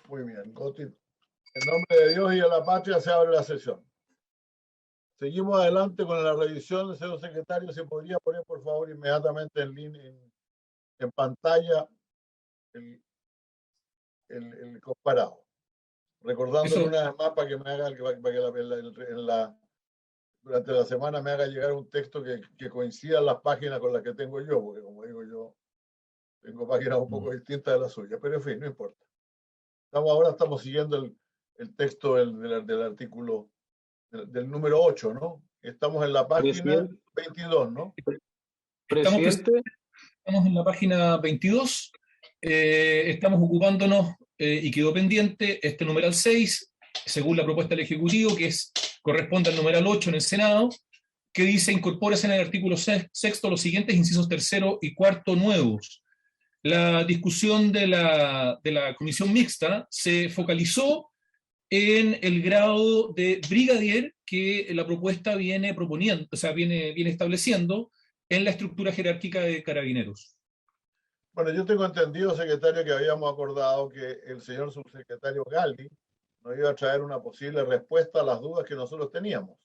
Muy bien, Goti. En nombre de Dios y de la patria se abre la sesión. Seguimos adelante con la revisión, señor secretario. ¿Se podría poner, por favor, inmediatamente en línea, en pantalla el comparado? Recordándole Eso. una vez más para que me haga, durante la semana me haga llegar un texto que coincida las páginas con las que tengo yo, porque como digo yo, tengo páginas un poco distintas de las suyas, pero en fin, no importa. Ahora estamos siguiendo el texto del artículo del número 8, ¿no? Estamos en la página 22, ¿no? Presidente. Estamos en la página 22, estamos ocupándonos, y quedó pendiente, este numeral 6, según la propuesta del Ejecutivo, corresponde al numeral 8 en el Senado, que dice: incorpórese en el artículo sexto los siguientes incisos tercero y cuarto nuevos. La discusión de la comisión mixta se focalizó en el grado de brigadier que la propuesta viene proponiendo, o sea, viene estableciendo en la estructura jerárquica de Carabineros. Bueno, yo tengo entendido, secretario, que habíamos acordado que el señor subsecretario Galli nos iba a traer una posible respuesta a las dudas que nosotros teníamos.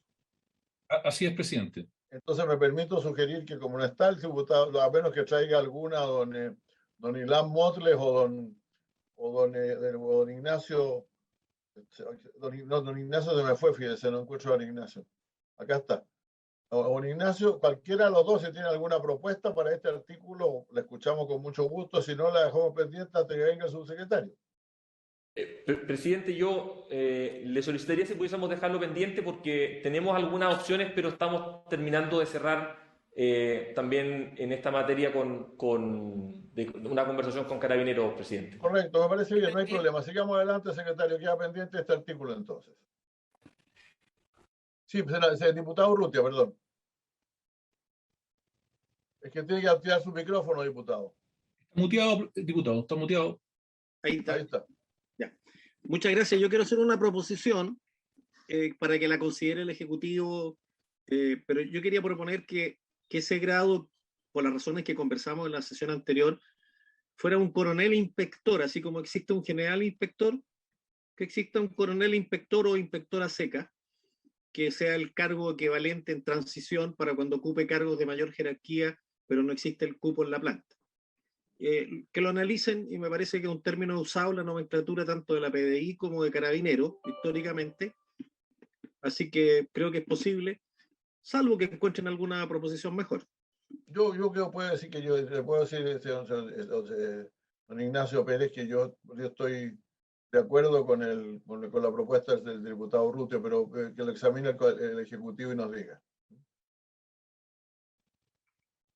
Así es, presidente. Entonces me permito sugerir que, como no está el diputado, a menos que traiga alguna don Ilan Motles o don Ignacio, don Ignacio se me fue, fíjese, no encuentro a don Ignacio. Acá está. Don Ignacio, cualquiera de los dos, si tiene alguna propuesta para este artículo, la escuchamos con mucho gusto. Si no, la dejamos pendiente hasta que venga el subsecretario. Presidente, yo le solicitaría si pudiésemos dejarlo pendiente porque tenemos algunas opciones, pero estamos terminando de cerrar también en esta materia con una conversación con Carabineros, presidente. Correcto, me parece bien, no hay problema. Sigamos adelante, secretario. Queda pendiente este artículo entonces. Sí, diputado Urrutia, perdón. Es que tiene que activar su micrófono, diputado. Está muteado, diputado, está muteado. Ahí está. Ahí está. Ya. Muchas gracias. Yo quiero hacer una proposición para que la considere el Ejecutivo, pero yo quería proponer que ese grado, por las razones que conversamos en la sesión anterior, fuera un coronel inspector, así como existe un general inspector, que exista un coronel inspector o inspectora seca, que sea el cargo equivalente en transición para cuando ocupe cargos de mayor jerarquía, pero no existe el cupo en la planta. Que lo analicen, y me parece que es un término usado en la nomenclatura tanto de la PDI como de Carabineros, históricamente, así que creo que es posible, salvo que encuentren alguna proposición mejor. Yo creo, puedo decir que yo le puedo decir, don Ignacio Pérez, que yo estoy de acuerdo con la propuesta del diputado Urrutia, pero que lo examine el Ejecutivo y nos diga.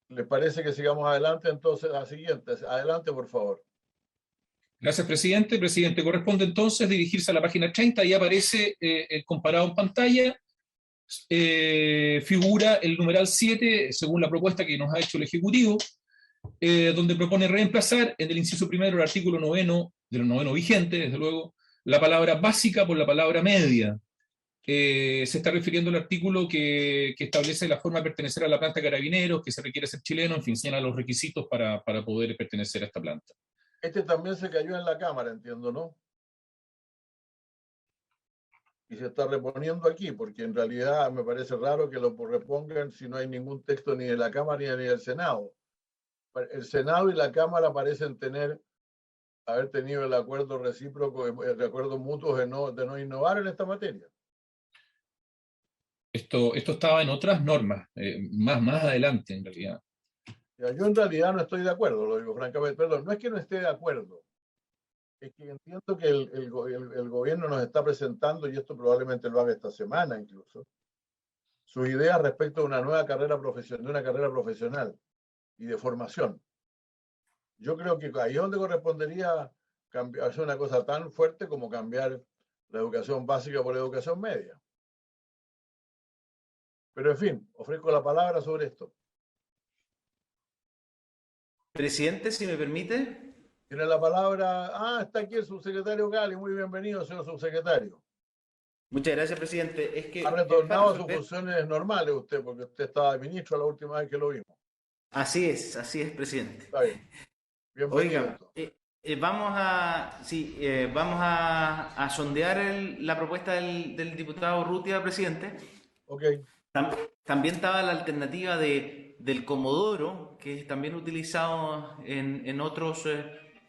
¿Les parece que sigamos adelante? Entonces, la siguiente. Adelante, por favor. Gracias, presidente. Presidente, corresponde entonces dirigirse a la página 30, y aparece el comparado en pantalla. Figura el numeral 7, según la propuesta que nos ha hecho el Ejecutivo, donde propone reemplazar en el inciso primero del artículo 9, de lo 9 vigente, desde luego, la palabra básica por la palabra media. Se está refiriendo al artículo que establece la forma de pertenecer a la planta de Carabineros, que se requiere ser chileno, en fin, señala los requisitos para poder pertenecer a esta planta. Este también se cayó en la Cámara, entiendo, ¿no? Y se está reponiendo aquí, porque en realidad me parece raro que lo repongan si no hay ningún texto ni de la Cámara ni del Senado. El Senado y la Cámara parecen haber tenido el acuerdo recíproco, el acuerdo mutuo de no innovar en esta materia. Esto estaba en otras normas, más adelante, en realidad. Yo en realidad no estoy de acuerdo, lo digo francamente. Perdón, no es que no esté de acuerdo. Es que entiendo que el gobierno nos está presentando, y esto probablemente lo haga esta semana incluso, sus ideas respecto a una nueva carrera profesional y de formación. Yo creo que ahí es donde correspondería hacer una cosa tan fuerte como cambiar la educación básica por la educación media. Pero en fin, ofrezco la palabra sobre esto. Presidente, si me permite. Tiene la palabra. Está aquí el subsecretario Gali. Muy bienvenido, señor subsecretario. Muchas gracias, presidente. Es que ha retornado a sus funciones normales usted, porque usted estaba de ministro la última vez que lo vimos. Así es, presidente. Está bien. Bienvenido. Oiga, vamos a sondear la propuesta del diputado Urrutia, presidente. Ok. También estaba la alternativa del Comodoro, que es también utilizado en otros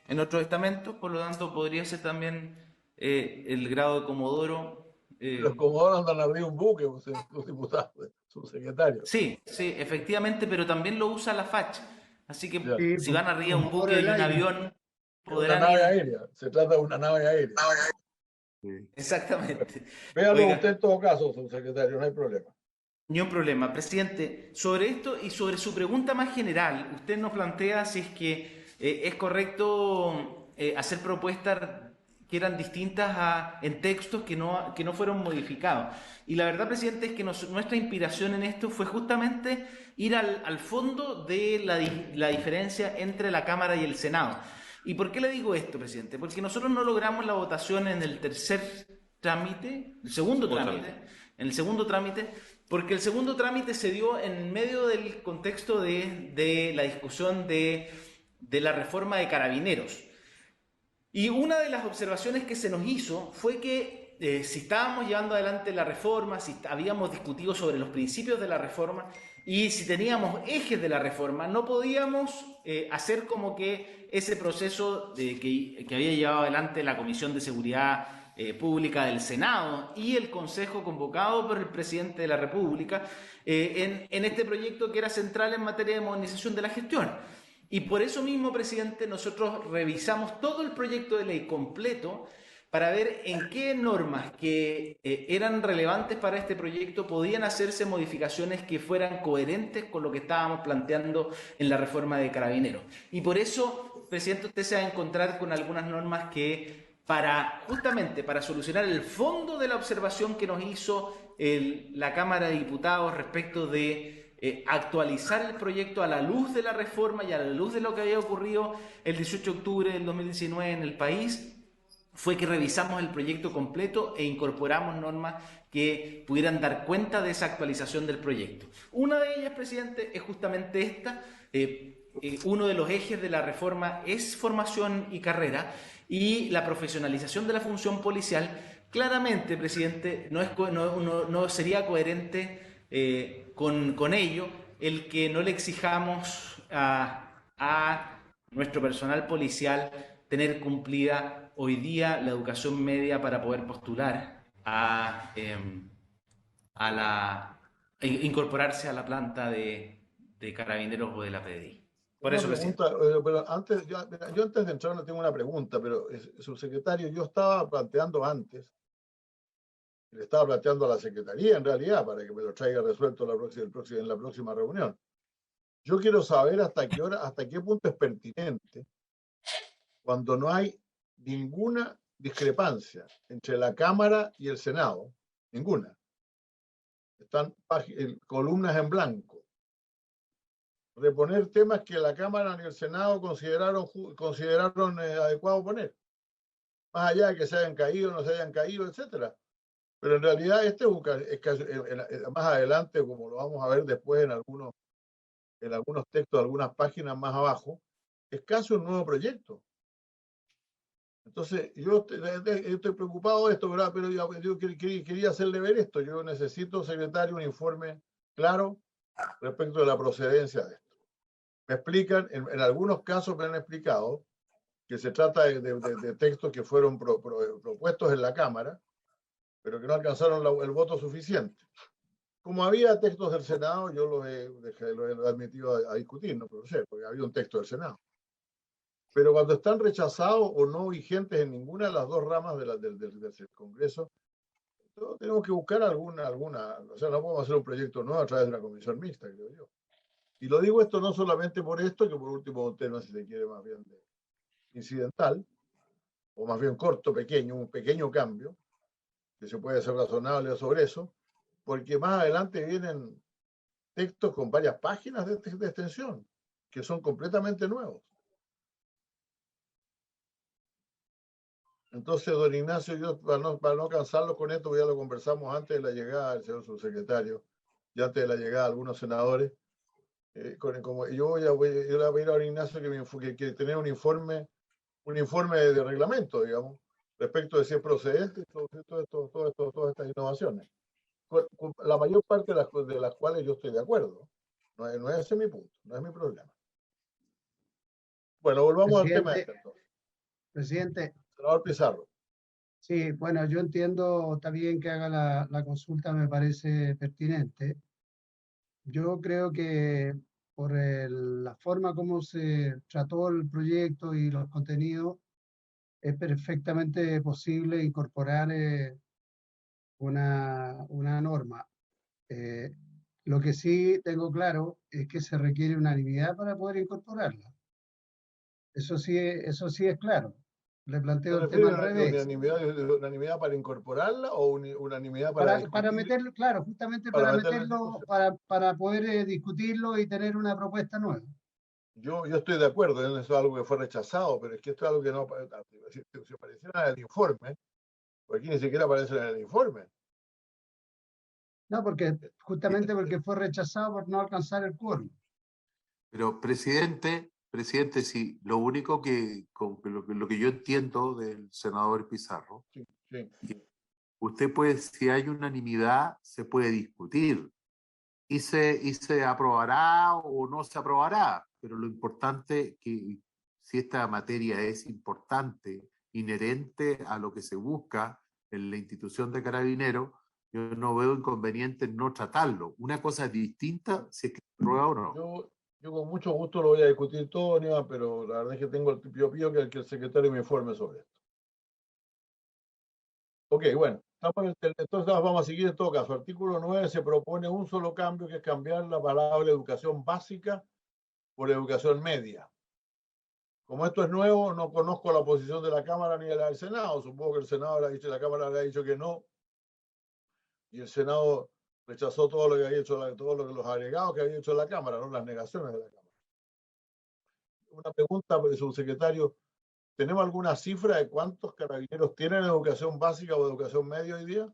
estamentos, por lo tanto podría ser también el grado de Comodoro. Los comodoros andan arriba de un buque, los diputados, su secretario. Sí, efectivamente, pero también lo usa la FACH. Así que Ya. Sí, si van arriba de un Comodoro buque y del un aire. avión, Una podrán nave ir. aérea, se trata de una nave aérea. Exactamente. Véalo Oiga, usted en todo caso, su secretario, no hay problema. ni un problema. Presidente, sobre esto y sobre su pregunta más general, usted nos plantea si es que es correcto hacer propuestas que eran distintas en textos que no fueron modificados. Y la verdad, presidente, es que nuestra inspiración en esto fue justamente ir al fondo de la diferencia entre la Cámara y el Senado. ¿Y por qué le digo esto, presidente? Porque nosotros no logramos la votación en el segundo trámite, en el segundo trámite, porque el segundo trámite se dio en medio del contexto de la discusión de la reforma de Carabineros. Y una de las observaciones que se nos hizo fue que si estábamos llevando adelante la reforma, si habíamos discutido sobre los principios de la reforma y si teníamos ejes de la reforma, no podíamos hacer como que ese proceso que había llevado adelante la Comisión de Seguridad Pública del Senado y el Consejo convocado por el presidente de la República en este proyecto que era central en materia de modernización de la gestión. Y por eso mismo, presidente, nosotros revisamos todo el proyecto de ley completo para ver en qué normas que eran relevantes para este proyecto podían hacerse modificaciones que fueran coherentes con lo que estábamos planteando en la reforma de Carabineros. Y por eso, presidente, usted se va a encontrar con algunas normas que justamente para solucionar el fondo de la observación que nos hizo la Cámara de Diputados respecto de actualizar el proyecto a la luz de la reforma y a la luz de lo que había ocurrido el 18 de octubre del 2019 en el país, fue que revisamos el proyecto completo e incorporamos normas que pudieran dar cuenta de esa actualización del proyecto. Una de ellas, presidente, es justamente esta. Uno de los ejes de la reforma es formación y carrera, y la profesionalización de la función policial. Claramente, presidente, no sería coherente con ello el que no le exijamos a nuestro personal policial tener cumplida hoy día la educación media para poder postular incorporarse a la planta de Carabineros o de la PDI. Por Una eso, presidente. pregunta, pero antes, yo antes de entrar no tengo una pregunta, pero subsecretario, yo estaba planteando antes, le estaba planteando a la Secretaría en realidad, para que me lo traiga resuelto en la próxima reunión. Yo quiero saber hasta qué punto es pertinente cuando no hay ninguna discrepancia entre la Cámara y el Senado, ninguna. Están columnas en blanco. Reponer temas que la Cámara y el Senado consideraron adecuado poner, más allá de que se hayan caído, no se hayan caído, etcétera. Pero en realidad este es más adelante, como lo vamos a ver después en algunos textos, algunas páginas más abajo, es casi un nuevo proyecto. Entonces, yo estoy preocupado de esto, ¿verdad? Pero yo quería hacerle ver esto. Yo necesito, secretario, un informe claro respecto de la procedencia de esto. Me explican, en algunos casos me han explicado que se trata de textos que fueron propuestos en la Cámara, pero que no alcanzaron el voto suficiente. Como había textos del Senado, yo los he admitido a discutir, no puedo ser, porque había un texto del Senado. Pero cuando están rechazados o no vigentes en ninguna de las dos ramas del Congreso, tenemos que buscar alguna, o sea, no podemos hacer un proyecto nuevo a través de una comisión mixta, creo yo. Y lo digo esto no solamente por esto, que por último un tema, si se quiere, más bien incidental, o más bien corto, pequeño, un pequeño cambio, que se puede ser razonable sobre eso, porque más adelante vienen textos con varias páginas de extensión, que son completamente nuevos. Entonces, don Ignacio, yo para no cansarlo con esto, ya lo conversamos antes de la llegada del señor subsecretario, y antes de la llegada de algunos senadores. Yo le voy a pedir a don Ignacio que tener un informe un informe de reglamento, digamos, respecto de si es procedente todas estas innovaciones. La mayor parte de las cuales yo estoy de acuerdo. No es ese mi punto, no es mi problema. Bueno, volvamos al tema. Presidente. Senador Pizarro. Sí, bueno, yo entiendo también que haga la consulta, me parece pertinente. Yo creo que por la forma como se trató el proyecto y los contenidos, es perfectamente posible incorporar una norma. Lo que sí tengo claro es que se requiere unanimidad para poder incorporarla. Eso sí es claro. Le planteo el tema al revés. ¿Unanimidad para incorporarla o unanimidad para meterlo, claro, justamente para meterlo, para poder discutirlo y tener una propuesta nueva? Yo estoy de acuerdo, eso es algo que fue rechazado, pero es que esto es algo que no, si apareciera en el informe, porque aquí ni siquiera aparece en el informe. No, justamente porque fue rechazado por no alcanzar el quórum. Pero, presidente, sí, lo único lo que yo entiendo del senador Pizarro, sí. Usted puede, si hay unanimidad, se puede discutir y se aprobará o no se aprobará, pero lo importante que si esta materia es importante, inherente a lo que se busca en la institución de Carabineros, yo no veo inconveniente en no tratarlo. Una cosa es distinta si es que se aprueba o no. Yo con mucho gusto lo voy a discutir todo, Aníbal, pero la verdad es que tengo el pío que el secretario me informe sobre esto. Ok, bueno, entonces vamos a seguir en todo caso. Artículo 9 se propone un solo cambio, que es cambiar la palabra educación básica por educación media. Como esto es nuevo, no conozco la posición de la Cámara ni de la del Senado. Supongo que el Senado le ha dicho, la Cámara le ha dicho que no. Y el Senado rechazó todo lo que había hecho, los agregados que había hecho la Cámara, no las negaciones de la Cámara. Una pregunta, subsecretario. ¿Tenemos alguna cifra de cuántos carabineros tienen educación básica o educación media hoy día?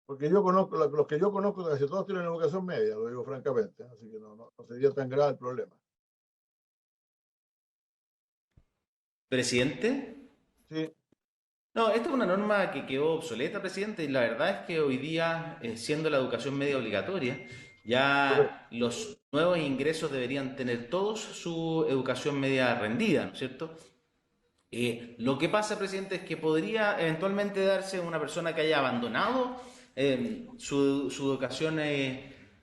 Porque yo conozco, los que yo conozco, casi todos tienen educación media, lo digo francamente, así que no sería tan grave el problema. ¿Presidente? Sí. No, esta es una norma que quedó obsoleta, presidente, y la verdad es que hoy día, siendo la educación media obligatoria, ya los nuevos ingresos deberían tener todos su educación media rendida, ¿no es cierto? Lo que pasa, presidente, es que podría eventualmente darse una persona que haya abandonado su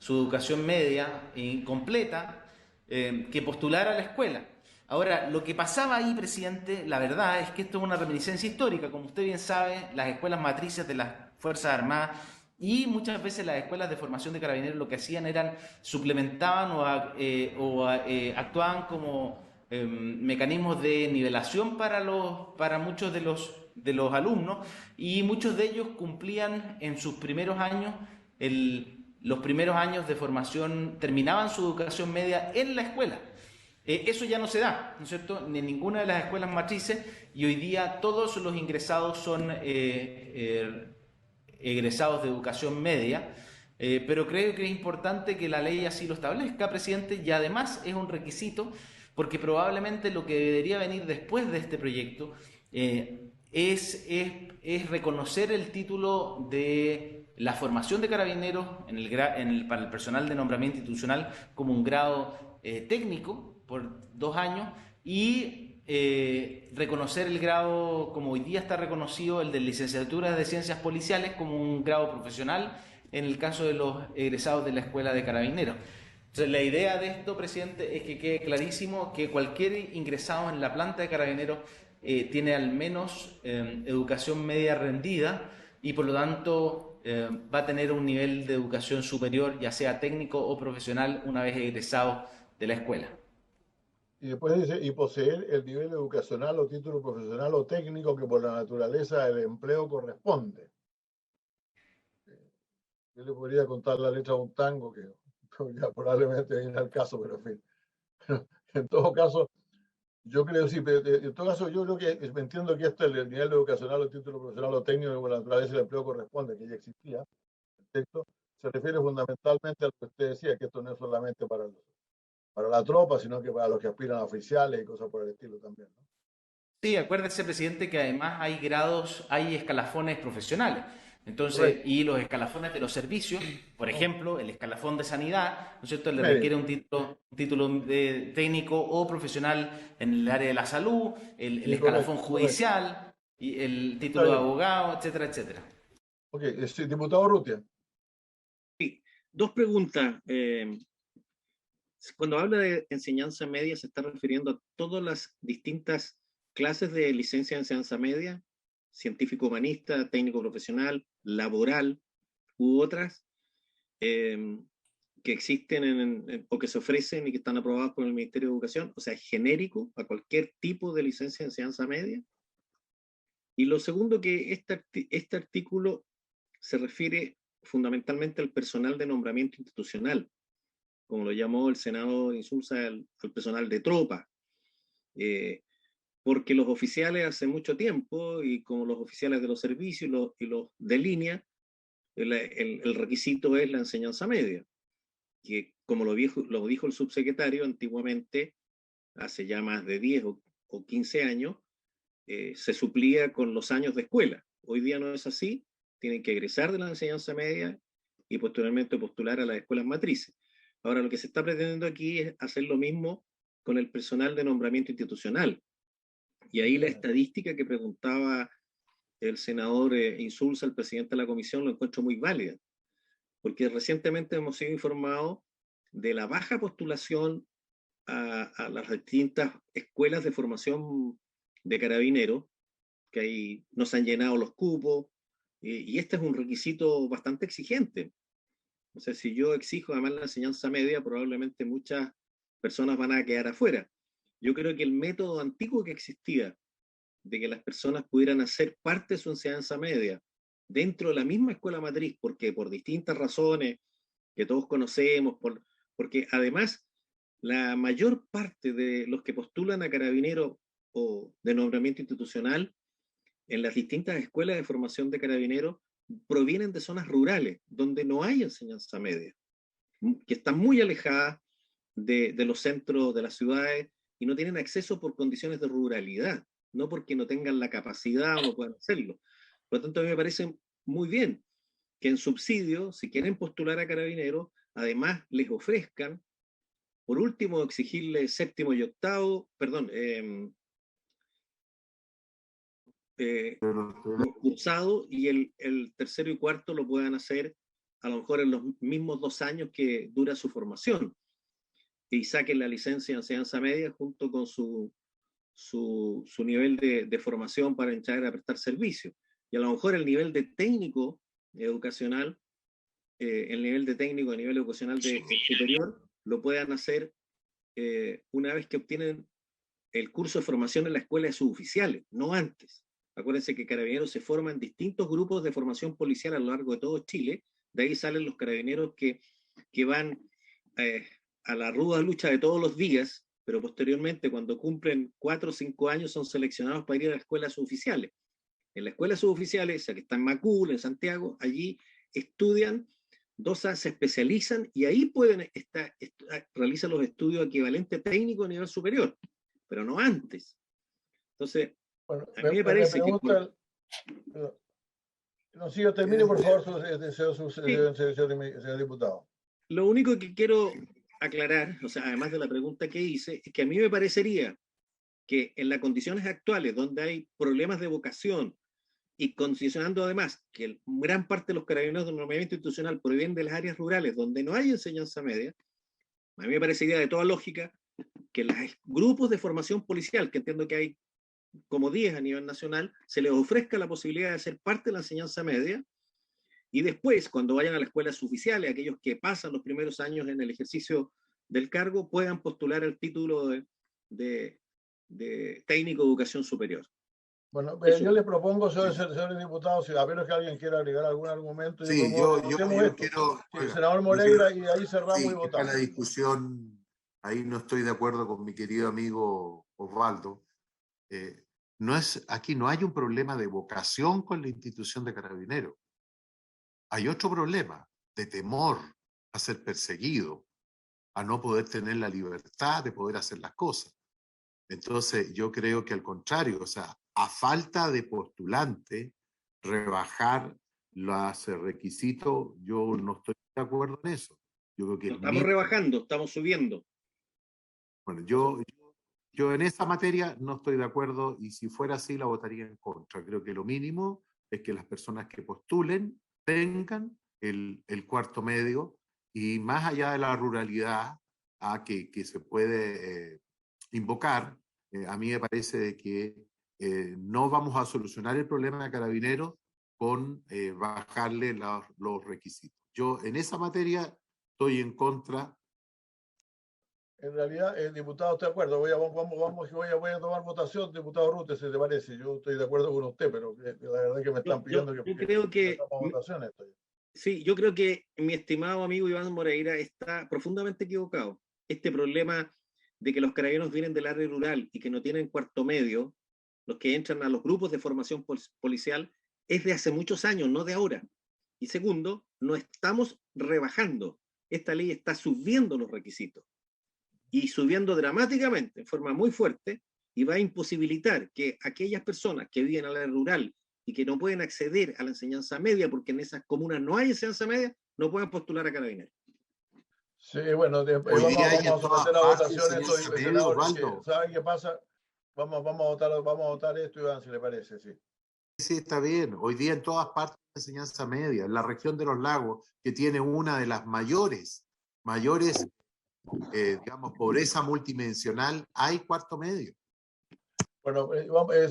educación media incompleta, que postulara a la escuela. Ahora, lo que pasaba ahí, presidente, la verdad es que esto es una reminiscencia histórica. Como usted bien sabe, las escuelas matrices de las Fuerzas Armadas y muchas veces las escuelas de formación de carabineros lo que hacían eran suplementaban o actuaban como mecanismos de nivelación para muchos de los alumnos, y muchos de ellos cumplían en sus primeros años los primeros años de formación, terminaban su educación media en la escuela. Eso ya no se da, ¿no es cierto?, ni en ninguna de las escuelas matrices, y hoy día todos los ingresados son egresados de educación media, pero creo que es importante que la ley así lo establezca, presidente, y además es un requisito, porque probablemente lo que debería venir después de este proyecto es reconocer el título de la formación de carabineros para el personal de nombramiento institucional como un grado técnico por 2 años, y reconocer el grado, como hoy día está reconocido, el de licenciatura de ciencias policiales, como un grado profesional en el caso de los egresados de la Escuela de Carabineros. Entonces, la idea de esto, presidente, es que quede clarísimo que cualquier ingresado en la planta de Carabineros tiene al menos educación media rendida, y por lo tanto va a tener un nivel de educación superior, ya sea técnico o profesional, una vez egresado de la escuela. Y después dice, y poseer el nivel educacional o título profesional o técnico que por la naturaleza del empleo corresponde. Yo le podría contar la letra de un tango que ya probablemente viene al caso, pero en fin. En todo caso, yo creo, sí, pero en todo caso, yo creo que entiendo que esto, el nivel educacional o título profesional o técnico que por la naturaleza del empleo corresponde, que ya existía, el texto, se refiere fundamentalmente a lo que usted decía, que esto no es solamente para los para la tropa, sino que para los que aspiran a oficiales y cosas por el estilo también, ¿no? Sí, acuérdese, presidente, que además hay grados, hay escalafones profesionales. Entonces, Correcto. y los escalafones de los servicios, por ejemplo, el escalafón de sanidad, ¿no es cierto?, le Médico. requiere un título de técnico o profesional en el área de la salud, el Sí, escalafón correcto. judicial, y el Está título de bien. abogado, etcétera, etcétera. Ok, sí, diputado Urrutia. Dos preguntas. Cuando habla de enseñanza media, ¿se está refiriendo a todas las distintas clases de licencia de enseñanza media? Científico humanista, técnico profesional, laboral u otras que existen o que se ofrecen y que están aprobadas por el Ministerio de Educación, o sea, genérico a cualquier tipo de licencia de enseñanza media. Y lo segundo, que este artículo se refiere fundamentalmente al personal de nombramiento institucional, como lo llamó el Senado, insulsa al personal de tropa, porque los oficiales hace mucho tiempo, y como los oficiales de los servicios y los de línea, el requisito es la enseñanza media, que como lo dijo el subsecretario antiguamente, hace ya más de 10 o 15 años, se suplía con los años de escuela. Hoy día no es así, tienen que egresar de la enseñanza media y posteriormente postular a las escuelas matrices. Ahora, lo que se está pretendiendo aquí es hacer lo mismo con el personal de nombramiento institucional. Y ahí la estadística que preguntaba el senador Insulza, el presidente de la comisión, lo encuentro muy válida, porque recientemente hemos sido informados de la baja postulación a las distintas escuelas de formación de carabineros, que ahí no se han llenado los cupos, y este es un requisito bastante exigente. O sea, si yo exijo además la enseñanza media, probablemente muchas personas van a quedar afuera. Yo creo que el método antiguo que existía de que las personas pudieran hacer parte de su enseñanza media dentro de la misma escuela matriz, porque por distintas razones que todos conocemos, porque además la mayor parte de los que postulan a carabinero o de nombramiento institucional en las distintas escuelas de formación de carabineros provienen de zonas rurales, donde no hay enseñanza media, que están muy alejadas de los centros de las ciudades y no tienen acceso por condiciones de ruralidad, no porque no tengan la capacidad o no puedan hacerlo. Por lo tanto, a mí me parece muy bien que en subsidio, si quieren postular a carabineros, además les ofrezcan, por último, exigirle séptimo y octavo, perdón, cursado, y el tercero y cuarto lo puedan hacer a lo mejor en los mismos 2 años que dura su formación, y saquen la licencia de enseñanza media junto con su nivel de formación para entrar a prestar servicio. Y a lo mejor el nivel de técnico educacional, el nivel de técnico a nivel educacional superior, lo puedan hacer una vez que obtienen el curso de formación en la escuela de suboficiales, no antes. Acuérdense que Carabineros se forman distintos grupos de formación policial a lo largo de todo Chile. De ahí salen los carabineros que van a la ruda lucha de todos los días, pero posteriormente, cuando cumplen 4 o 5 años, son seleccionados para ir a la escuela de suboficiales. En la escuela de suboficiales, que está en Macul, en Santiago, allí estudian 2 años, se especializan y ahí pueden realizan los estudios equivalentes técnicos a nivel superior, pero no antes. Entonces, bueno, a mí me parece que... No, si yo termine, por favor, señor diputado. Lo único que quiero aclarar, o sea, además de la pregunta que hice, es que a mí me parecería que en las condiciones actuales, donde hay problemas de vocación, y considerando además que gran parte de los carabineros del nombramiento institucional provienen de las áreas rurales donde no hay enseñanza media, a mí me parecería de toda lógica que los grupos de formación policial, que entiendo que hay como 10 a nivel nacional, se les ofrezca la posibilidad de ser parte de la enseñanza media, y después, cuando vayan a las escuelas oficiales, aquellos que pasan los primeros años en el ejercicio del cargo, puedan postular el título de técnico de educación superior. Bueno, yo le propongo, señor diputado, si a menos que alguien quiera agregar algún argumento. Sí, yo quiero... Sí, senador Moreira, y ahí cerramos y votamos. La discusión, ahí no estoy de acuerdo con mi querido amigo Osvaldo. Aquí no hay un problema de vocación con la institución de Carabineros. Hay otro problema de temor a ser perseguido. a no poder tener la libertad de poder hacer las cosas. Entonces, yo creo que al contrario, o sea, a falta de postulante, rebajar los requisitos, yo no estoy de acuerdo en eso. Yo creo que no estamos rebajando, estamos subiendo. Bueno, yo en esa materia no estoy de acuerdo y si fuera así la votaría en contra. Creo que lo mínimo es que las personas que postulen tengan el cuarto medio y más allá de la ruralidad que se puede invocar, a mí me parece de que no vamos a solucionar el problema de Carabineros con bajarle los requisitos. Yo en esa materia estoy en contra. En realidad, diputado, estoy de acuerdo. Voy a tomar votación, diputado Rute, si te parece. Yo estoy de acuerdo con usted, pero la verdad es que me están pidiendo yo creo que votación esto. sí, yo creo que mi estimado amigo Iván Moreira está profundamente equivocado. Este problema de que los carabineros vienen del área rural y que no tienen cuarto medio, los que entran a los grupos de formación policial, es de hace muchos años, no de ahora. Y segundo, no estamos rebajando. Esta ley está subiendo los requisitos y subiendo dramáticamente, en forma muy fuerte, y va a imposibilitar que aquellas personas que viven en la área rural y que no pueden acceder a la enseñanza media, porque en esas comunas no hay enseñanza media, no puedan postular a Carabineros. Sí, bueno, vamos a someter a votación esto, senador. ¿Saben qué pasa? Vamos a votar esto, Iván, si le parece, sí. Sí, está bien. Hoy día en todas partes de enseñanza media, en la región de los lagos, que tiene una de las mayores, digamos, pobreza multidimensional, hay cuarto medio. Bueno,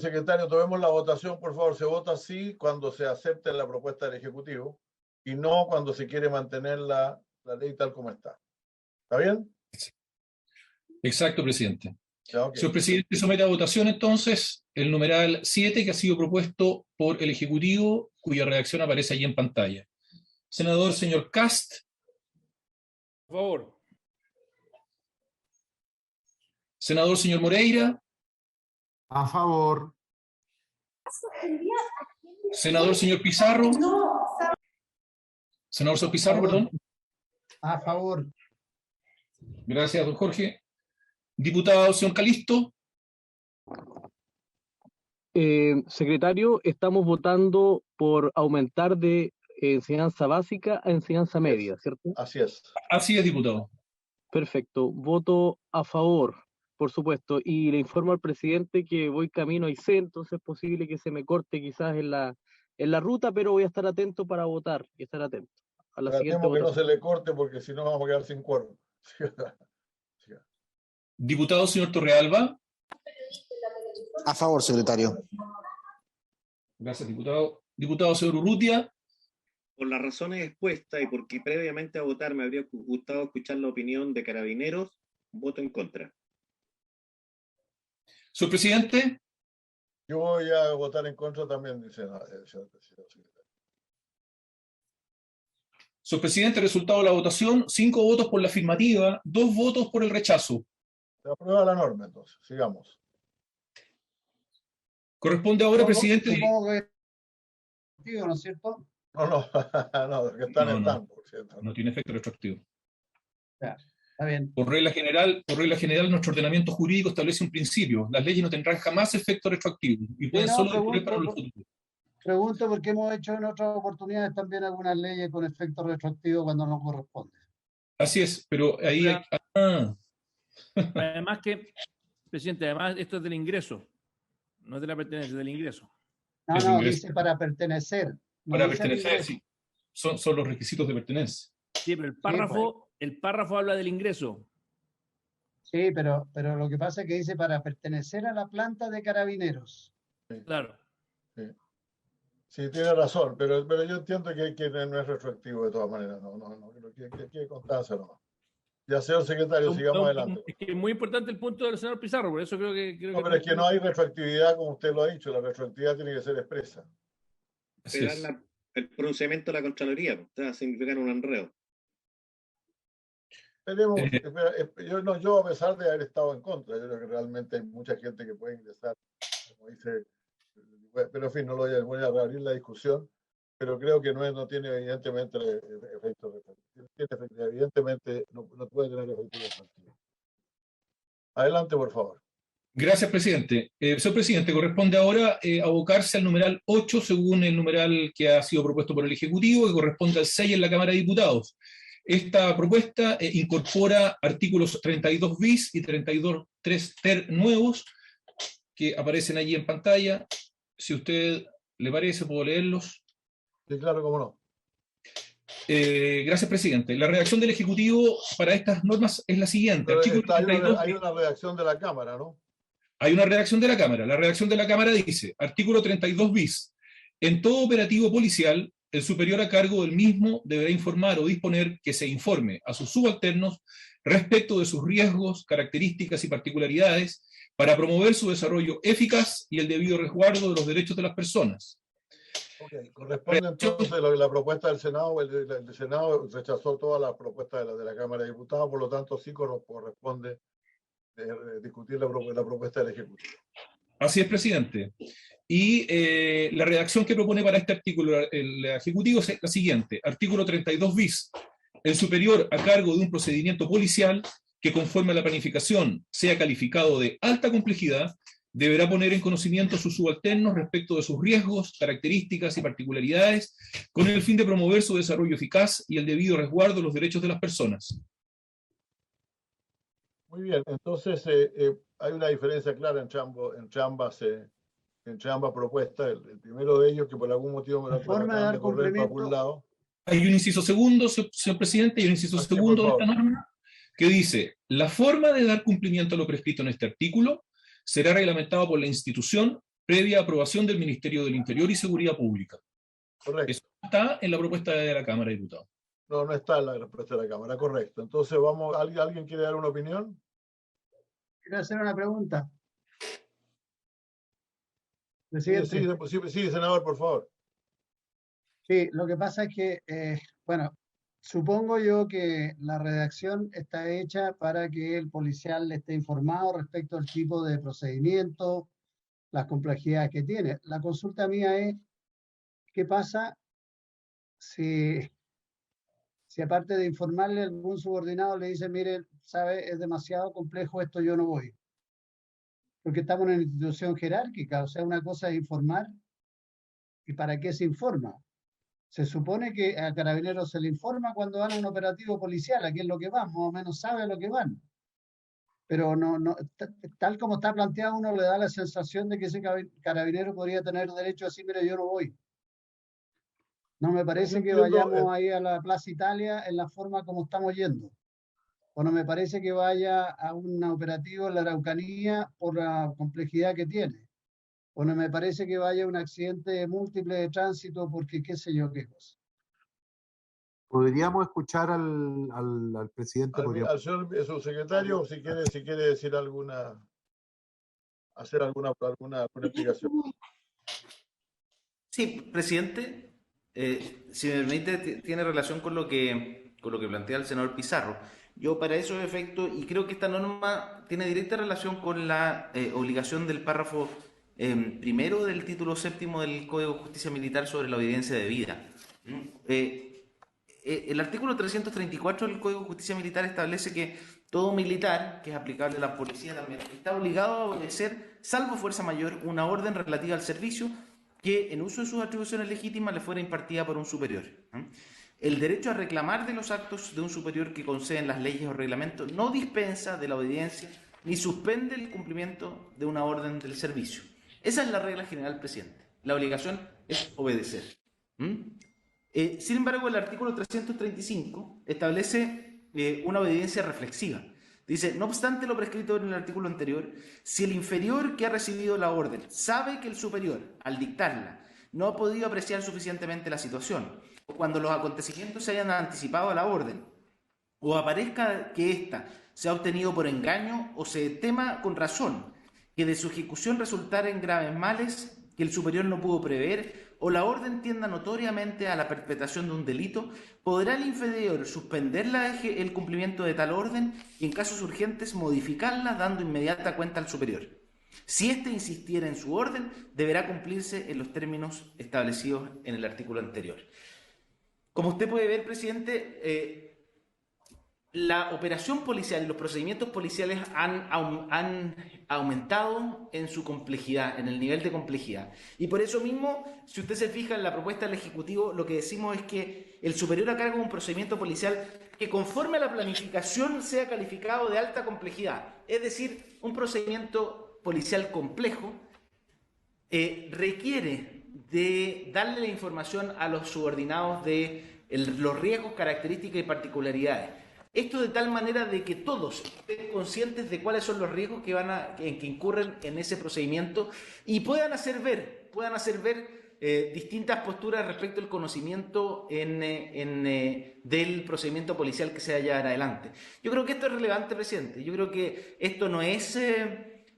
secretario, tomemos la votación, por favor. Se vota sí cuando se acepte la propuesta del Ejecutivo y no cuando se quiere mantener la ley tal como está. ¿Está bien? Exacto, presidente. Ya, okay. Señor presidente, somete a votación entonces el numeral 7 que ha sido propuesto por el Ejecutivo, cuya redacción aparece allí en pantalla. Senador, señor Cast. Por favor. Senador, señor Moreira. A favor. Senador, señor Pizarro. Senador, señor Pizarro, perdón. A favor. Gracias, don Jorge. Diputado, señor Calisto. Secretario, estamos votando por aumentar de enseñanza básica a enseñanza media, ¿cierto? Así es. Así es, diputado. Perfecto. Voto a favor, por supuesto. Y le informo al presidente que voy camino a IC, entonces es posible que se me corte quizás en la ruta, pero voy a estar atento para votar y estar atento a la siguiente Tratemos que votación. no se le corte porque si no vamos a quedar sin quórum. Diputado, señor Torrealba. A favor, secretario. Gracias, diputado. Diputado, señor Urrutia. Por las razones expuestas y porque previamente a votar me habría gustado escuchar la opinión de Carabineros, voto en contra. Señor presidente. Yo voy a votar en contra también, dice el señor secretario. Señor presidente, resultado de la votación, 5 votos por la afirmativa, 2 votos por el rechazo. Se aprueba la norma, entonces. Sigamos. Corresponde ahora, presidente. Supongo que ¿no es cierto? No, que están, por cierto. No tiene efecto retroactivo. Ya, está bien. Por regla general, nuestro ordenamiento jurídico establece un principio. Las leyes no tendrán jamás efecto retroactivo y pueden solo disponer para los futuros. Pregunto porque hemos hecho en otras oportunidades también algunas leyes con efecto retroactivo cuando no corresponde. Así es, pero ahí hay... Además que, presidente, además esto es del ingreso, no es de la pertenencia, es del ingreso. No, dice para pertenecer. No para dice pertenecer, sí. Son los requisitos de pertenencia. Sí, pero el párrafo habla del ingreso. Sí, pero lo que pasa es que dice para pertenecer a la planta de Carabineros. Sí. Claro. Sí, tiene razón, pero yo entiendo que no es retroactivo de todas maneras. Que constancia nomás. Ya, señor secretario, sigamos adelante. Es que es muy importante el punto del señor Pizarro, por eso creo que... pero es que no hay retroactividad, como usted lo ha dicho, la retroactividad tiene que ser expresa. Esperar el pronunciamiento de la Contraloría, va a significar un enredo. Esperemos, yo a pesar de haber estado en contra, yo creo que realmente hay mucha gente que puede ingresar, como dice, pero en fin, no lo voy a reabrir la discusión, pero creo que no tiene evidentemente efectos retroactivos. evidentemente no puede tener efectividad efectiva. Adelante, por favor. Gracias, presidente. Señor presidente, corresponde ahora abocarse al numeral 8, según el numeral que ha sido propuesto por el Ejecutivo, que corresponde al 6 en la Cámara de Diputados. Esta propuesta incorpora artículos 32 bis y 32.3 ter nuevos, que aparecen allí en pantalla. Si a usted le parece, puedo leerlos. Sí, claro, cómo no. Gracias, presidente. La redacción del Ejecutivo para estas normas es la siguiente. Hay una redacción de la Cámara, ¿no? Hay una redacción de la Cámara. La redacción de la Cámara dice, artículo 32 bis. En todo operativo policial, el superior a cargo del mismo deberá informar o disponer que se informe a sus subalternos respecto de sus riesgos, características y particularidades para promover su desarrollo eficaz y el debido resguardo de los derechos de las personas. Okay. Corresponde entonces la propuesta del Senado. El Senado rechazó todas las propuestas de la Cámara de Diputados, por lo tanto sí corresponde discutir la propuesta del Ejecutivo. Así es, presidente. Y la redacción que propone para este artículo el Ejecutivo es la siguiente. Artículo 32 bis. El superior a cargo de un procedimiento policial que conforme a la planificación sea calificado de alta complejidad deberá poner en conocimiento a sus subalternos respecto de sus riesgos, características y particularidades con el fin de promover su desarrollo eficaz y el debido resguardo de los derechos de las personas. Muy bien, entonces hay una diferencia clara entre ambas propuestas. El primero de ellos, que por algún motivo me lo acaban de correr para algún lado. Hay un inciso segundo, señor presidente, y un inciso segundo de esta norma que dice: la forma de dar cumplimiento a lo prescrito en este artículo será reglamentado por la institución previa aprobación del Ministerio del Interior y Seguridad Pública. Correcto. Eso está en la propuesta de la Cámara de Diputados. No está en la respuesta de la Cámara, correcto. Entonces, vamos, ¿alguien quiere dar una opinión? Quiero hacer una pregunta. Presidente. Sí, senador, por favor. Sí, lo que pasa es que, bueno, supongo yo que la redacción está hecha para que el policial esté informado respecto al tipo de procedimiento, las complejidades que tiene. La consulta mía es, ¿qué pasa si aparte de informarle, algún subordinado le dice, mire, sabe, es demasiado complejo esto, yo no voy? Porque estamos en una institución jerárquica, o sea, una cosa es informar, ¿y para qué se informa? Se supone que a Carabineros se le informa cuando van a un operativo policial, a qué es lo que van, más o menos sabe a lo que van. Pero tal como está planteado, uno le da la sensación de que ese carabinero podría tener derecho a decir, mire, yo no voy. No me parece que vayamos ahí a la Plaza Italia en la forma como estamos yendo. O no me parece que vaya a un operativo en la Araucanía por la complejidad que tiene. O no me parece que vaya a un accidente múltiple de tránsito porque qué sé yo qué cosa. ¿Podríamos escuchar al presidente? Al señor subsecretario, si quiere decir hacer alguna explicación. Sí, presidente. Si me permite, tiene relación con lo que plantea el senador Pizarro. Yo para esos efectos, y creo que esta norma tiene directa relación con la obligación del párrafo primero del título séptimo del Código de Justicia Militar sobre la obediencia debida. El artículo 334 del Código de Justicia Militar establece que todo militar, que es aplicable a la policía también, está obligado a obedecer, salvo fuerza mayor, una orden relativa al servicio que en uso de sus atribuciones legítimas le fuera impartida por un superior. El derecho a reclamar de los actos de un superior que conceden las leyes o reglamentos no dispensa de la obediencia ni suspende el cumplimiento de una orden del servicio. Esa es la regla general, presidente. La obligación es obedecer. Sin embargo, el artículo 335 establece una obediencia reflexiva. Dice, no obstante lo prescrito en el artículo anterior, si el inferior que ha recibido la orden sabe que el superior, al dictarla, no ha podido apreciar suficientemente la situación, o cuando los acontecimientos se hayan anticipado a la orden, o aparezca que ésta se ha obtenido por engaño, o se tema con razón que de su ejecución resultara en graves males que el superior no pudo prever, o la orden tienda notoriamente a la perpetración de un delito, podrá el inferior suspender el cumplimiento de tal orden y en casos urgentes modificarla dando inmediata cuenta al superior. Si éste insistiera en su orden, deberá cumplirse en los términos establecidos en el artículo anterior. Como usted puede ver, presidente, la operación policial y los procedimientos policiales han aumentado en su complejidad, en el nivel de complejidad. Y por eso mismo, si usted se fija en la propuesta del Ejecutivo, lo que decimos es que el superior a cargo de un procedimiento policial que conforme a la planificación sea calificado de alta complejidad, es decir, un procedimiento policial complejo, requiere de darle la información a los subordinados de los riesgos, características y particularidades. Esto de tal manera de que todos estén conscientes de cuáles son los riesgos en que incurren en ese procedimiento y puedan hacer ver distintas posturas respecto al conocimiento del procedimiento policial que se vaya a llevar adelante. Yo creo que esto es relevante, presidente. Yo creo que esto no es...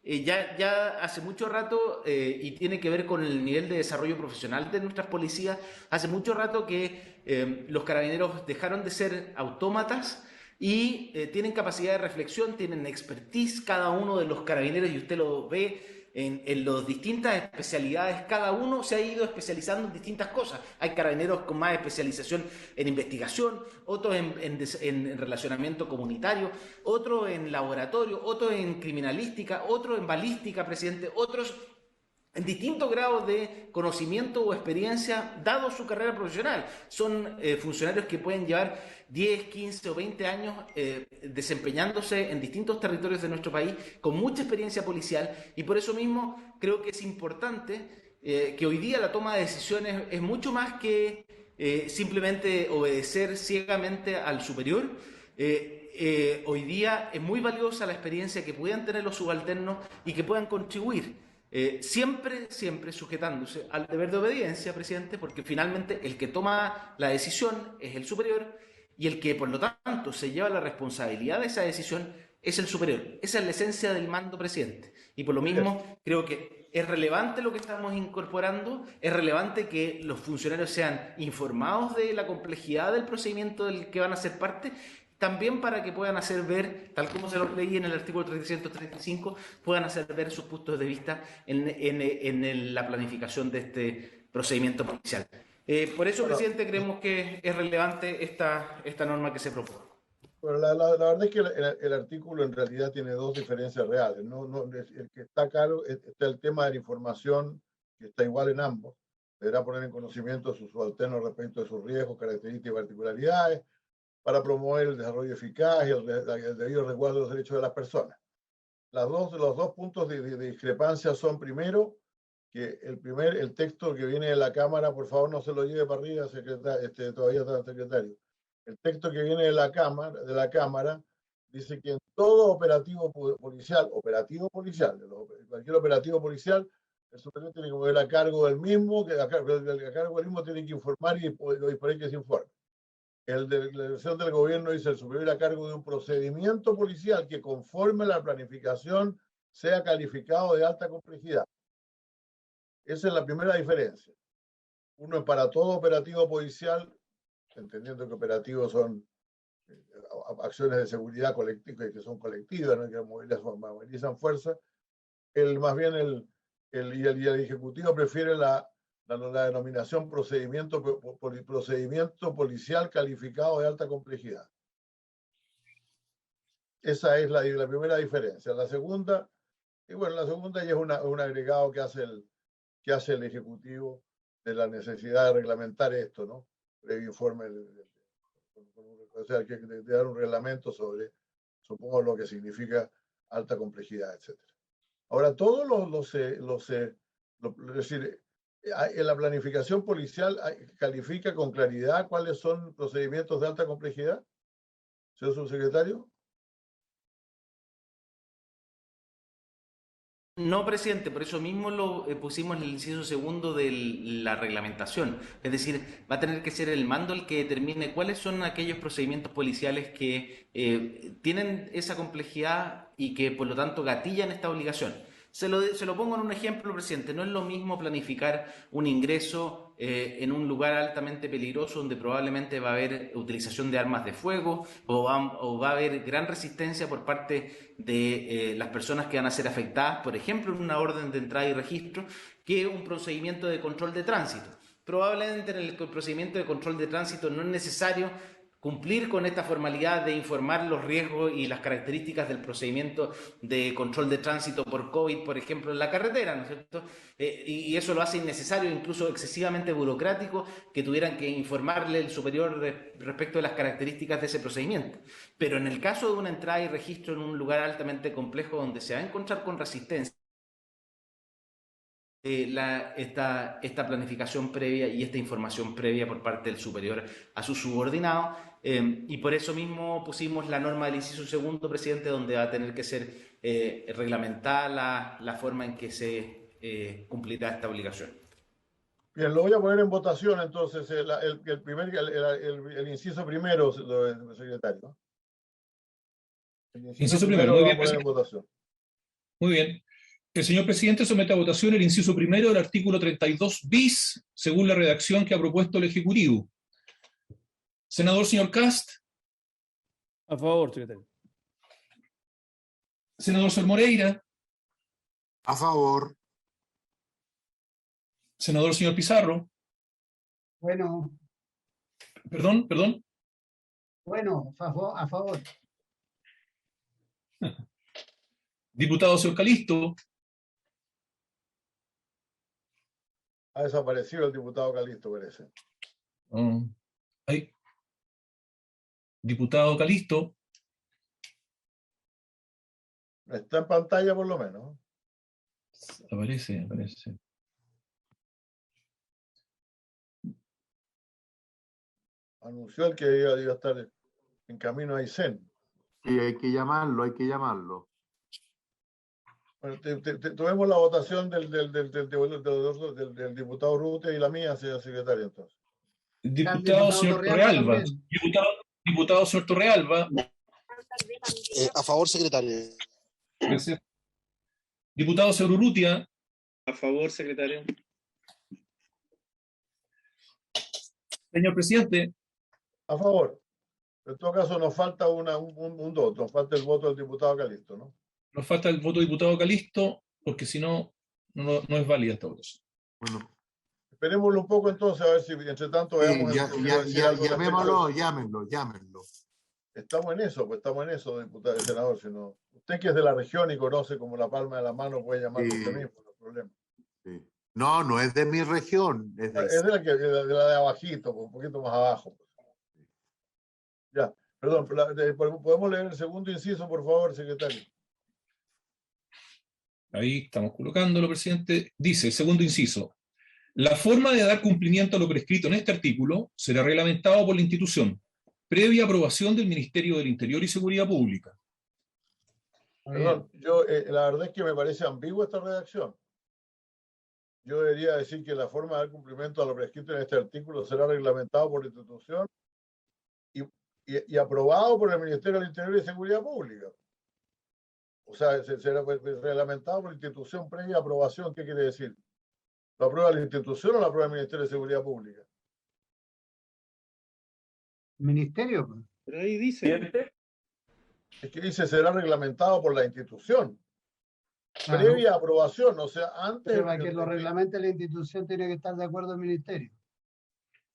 ya hace mucho rato, y tiene que ver con el nivel de desarrollo profesional de nuestras policías, hace mucho rato que los carabineros dejaron de ser autómatas y tienen capacidad de reflexión, tienen expertise cada uno de los carabineros, y usted lo ve en las distintas especialidades. Cada uno se ha ido especializando en distintas cosas. Hay carabineros con más especialización en investigación, otros en relacionamiento comunitario, otros en laboratorio, otros en criminalística, otros en balística, presidente, otros en distintos grados de conocimiento o experiencia, dado su carrera profesional. Son funcionarios que pueden llevar 10, 15 o 20 años desempeñándose en distintos territorios de nuestro país, con mucha experiencia policial, y por eso mismo creo que es importante que hoy día la toma de decisiones es mucho más que simplemente obedecer ciegamente al superior. Hoy día es muy valiosa la experiencia que puedan tener los subalternos y que puedan contribuir. Siempre sujetándose al deber de obediencia, presidente, porque finalmente el que toma la decisión es el superior, y el que por lo tanto se lleva la responsabilidad de esa decisión es el superior. Esa es la esencia del mando, presidente. Y por lo mismo creo que es relevante lo que estamos incorporando, es relevante que los funcionarios sean informados de la complejidad del procedimiento del que van a ser parte, también para que puedan hacer ver, tal como se lo leí en el artículo 335, puedan hacer ver sus puntos de vista en la planificación de este procedimiento policial. Por eso, presidente, creemos que es relevante esta norma que se propone. Bueno, la verdad es que el artículo en realidad tiene dos diferencias reales. El que está claro está el tema de la información, que está igual en ambos. Deberá poner en conocimiento a sus subalternos respecto de sus riesgos, características y particularidades, para promover el desarrollo eficaz y el debido resguardo de los derechos de las personas. Los dos puntos de discrepancia son, primero, que el texto que viene de la Cámara, por favor no se lo lleve para arriba, todavía está el secretario. El texto que viene de la Cámara dice que en todo operativo policial, cualquier operativo policial, el superior tiene que poner a cargo del mismo, que a cargo del mismo tiene que informar y por ahí que se informe. La versión del gobierno dice el superior a cargo de un procedimiento policial que conforme a la planificación sea calificado de alta complejidad. Esa es la primera diferencia. Uno es para todo operativo policial, entendiendo que operativos son acciones de seguridad colectiva, que son colectivas, ¿no? Que movilizan fuerza. Más bien el Ejecutivo prefiere la denominación procedimiento policial calificado de alta complejidad. Esa es la primera diferencia. La segunda ya es un agregado que hace el Ejecutivo de la necesidad de reglamentar esto, ¿no? Previo informe, o sea, de dar un reglamento sobre, supongo, lo que significa alta complejidad, etc. Ahora, todos es decir, en la planificación policial califica con claridad cuáles son procedimientos de alta complejidad, señor subsecretario. No, presidente, por eso mismo lo pusimos en el inciso segundo de la reglamentación. Es decir, va a tener que ser el mando el que determine cuáles son aquellos procedimientos policiales que tienen esa complejidad y que por lo tanto gatillan esta obligación. Se lo pongo en un ejemplo, presidente. No es lo mismo planificar un ingreso en un lugar altamente peligroso donde probablemente va a haber utilización de armas de fuego o va a haber gran resistencia por parte de las personas que van a ser afectadas, por ejemplo, en una orden de entrada y registro, que un procedimiento de control de tránsito. Probablemente en el procedimiento de control de tránsito no es necesario cumplir con esta formalidad de informar los riesgos y las características del procedimiento de control de tránsito por COVID, por ejemplo, en la carretera, ¿no es cierto? Y eso lo hace innecesario, incluso excesivamente burocrático, que tuvieran que informarle el superior respecto de las características de ese procedimiento. Pero en el caso de una entrada y registro en un lugar altamente complejo donde se va a encontrar con resistencia, esta planificación previa y esta información previa por parte del superior a su subordinado, y por eso mismo pusimos la norma del inciso segundo, presidente, donde va a tener que ser reglamentada la forma en que se cumplirá esta obligación. Bien, lo voy a poner en votación entonces, el inciso primero, secretario. El Inciso primero, muy lo voy bien, a poner en votación. Muy bien. El señor presidente somete a votación el inciso primero del artículo 32 bis, según la redacción que ha propuesto el Ejecutivo. Senador, señor Cast. A favor, secretario. Senador Sol Moreira. A favor. Senador, señor Pizarro. Bueno, Perdón. bueno, a favor. Diputado, señor Calisto. Ha desaparecido el diputado Calisto, parece. Ay. Diputado Calisto. Está en pantalla por lo menos. Aparece. Anunció el que iba a estar en camino a Aysén. Sí, hay que llamarlo. Bueno, tuvimos la votación del diputado Rute y la mía, señor secretario, entonces. Diputado señor Torrealba. Diputado señor Torrealba. A favor, secretario. Gracias. Diputado señor Urrutia. A favor, secretario. Señor presidente. A favor. En todo caso, nos falta un voto, nos falta el voto del diputado Calisto, ¿no? Nos falta el voto del diputado Calisto, porque si no, no es válida esta votación. Bueno. Esperémoslo un poco entonces, a ver si entre tanto veamos. Llámenlo. Estamos en eso, diputado y senador. Sino, usted que es de la región y conoce como la palma de la mano, puede llamar usted mismo, no hay problema. Sí. No es de mi región. Es de la de abajito, un poquito más abajo. Ya, perdón, ¿podemos leer el segundo inciso, por favor, secretario? Ahí estamos colocándolo, presidente. Dice, segundo inciso, la forma de dar cumplimiento a lo prescrito en este artículo será reglamentado por la institución, previa aprobación del Ministerio del Interior y Seguridad Pública. Perdón, la verdad es que me parece ambigua esta redacción. Yo debería decir que la forma de dar cumplimiento a lo prescrito en este artículo será reglamentado por la institución y aprobado por el Ministerio del Interior y Seguridad Pública. O sea, será reglamentado por la institución previa aprobación. ¿Qué quiere decir? ¿Lo aprueba la institución o lo aprueba el Ministerio de Seguridad Pública? Ministerio. Pero ahí dice. Es que dice será reglamentado por la institución. Claro. Previa aprobación, o sea, antes. Pero para que lo reglamente la institución tiene que estar de acuerdo el ministerio.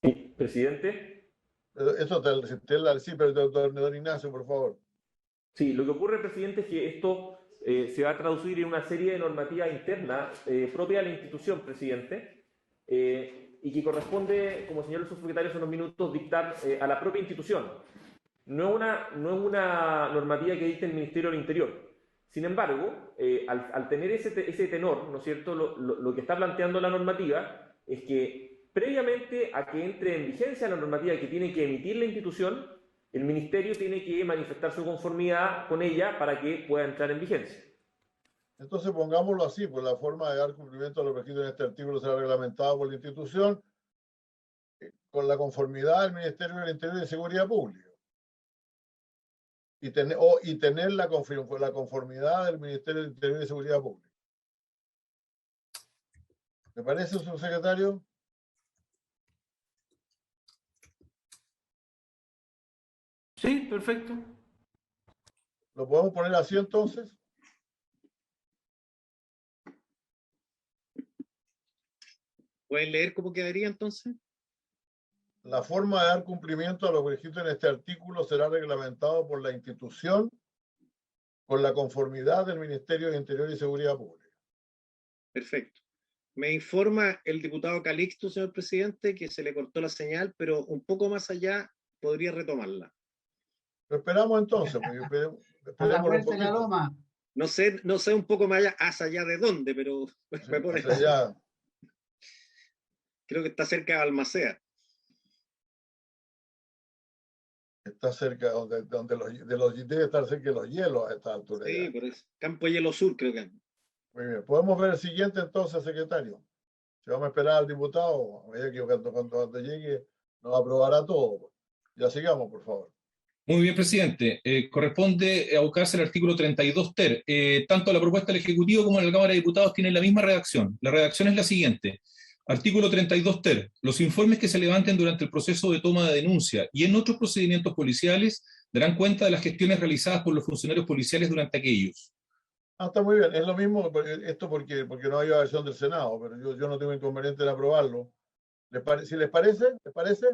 Sí, presidente. Eso sí, pero don Ignacio, por favor. Sí, lo que ocurre, presidente, es que esto se va a traducir en una serie de normativas internas propias de la institución, presidente, y que corresponde, como señaló el subsecretario hace unos minutos, dictar a la propia institución. No es una normativa que dicte el Ministerio del Interior. Sin embargo, al tener ese tenor, ¿no es cierto?, lo que está planteando la normativa es que previamente a que entre en vigencia la normativa que tiene que emitir la institución, el Ministerio tiene que manifestar su conformidad con ella para que pueda entrar en vigencia. Entonces pongámoslo así, pues la forma de dar cumplimiento a lo prescrito en este artículo será reglamentado por la institución con la conformidad del Ministerio del Interior y de Seguridad Pública. Y tener la conformidad del Ministerio del Interior y de Seguridad Pública. ¿Me parece, subsecretario? Sí, perfecto. ¿Lo podemos poner así entonces? ¿Pueden leer cómo quedaría entonces? La forma de dar cumplimiento a lo que escrito en este artículo será reglamentado por la institución con la conformidad del Ministerio de Interior y Seguridad Pública. Perfecto. Me informa el diputado Calixto, señor presidente, que se le cortó la señal, pero un poco más allá podría retomarla. Lo esperamos entonces, porque A la esperemos un vuelta de la poquito. loma. No sé un poco más allá, hacia allá de dónde, pero me pone. Hacia allá. Creo que está cerca de Balmaceda. Está cerca debe estar cerca de los hielos a esta altura. Sí, ya. por eso. Campo Hielo Sur, creo que. Muy bien. Podemos ver el siguiente entonces, secretario. Si vamos a esperar al diputado, a medida que cuando llegue nos aprobará todo. Ya sigamos, por favor. Muy bien, presidente. Corresponde abocarse el artículo 32 ter. Tanto la propuesta del Ejecutivo como la Cámara de Diputados tienen la misma redacción. La redacción es la siguiente. Artículo 32 ter. Los informes que se levanten durante el proceso de toma de denuncia y en otros procedimientos policiales darán cuenta de las gestiones realizadas por los funcionarios policiales durante aquellos. Está muy bien. Es lo mismo esto porque no hay versión del Senado, pero yo no tengo inconveniente en aprobarlo. Si les parece, ¿les parece?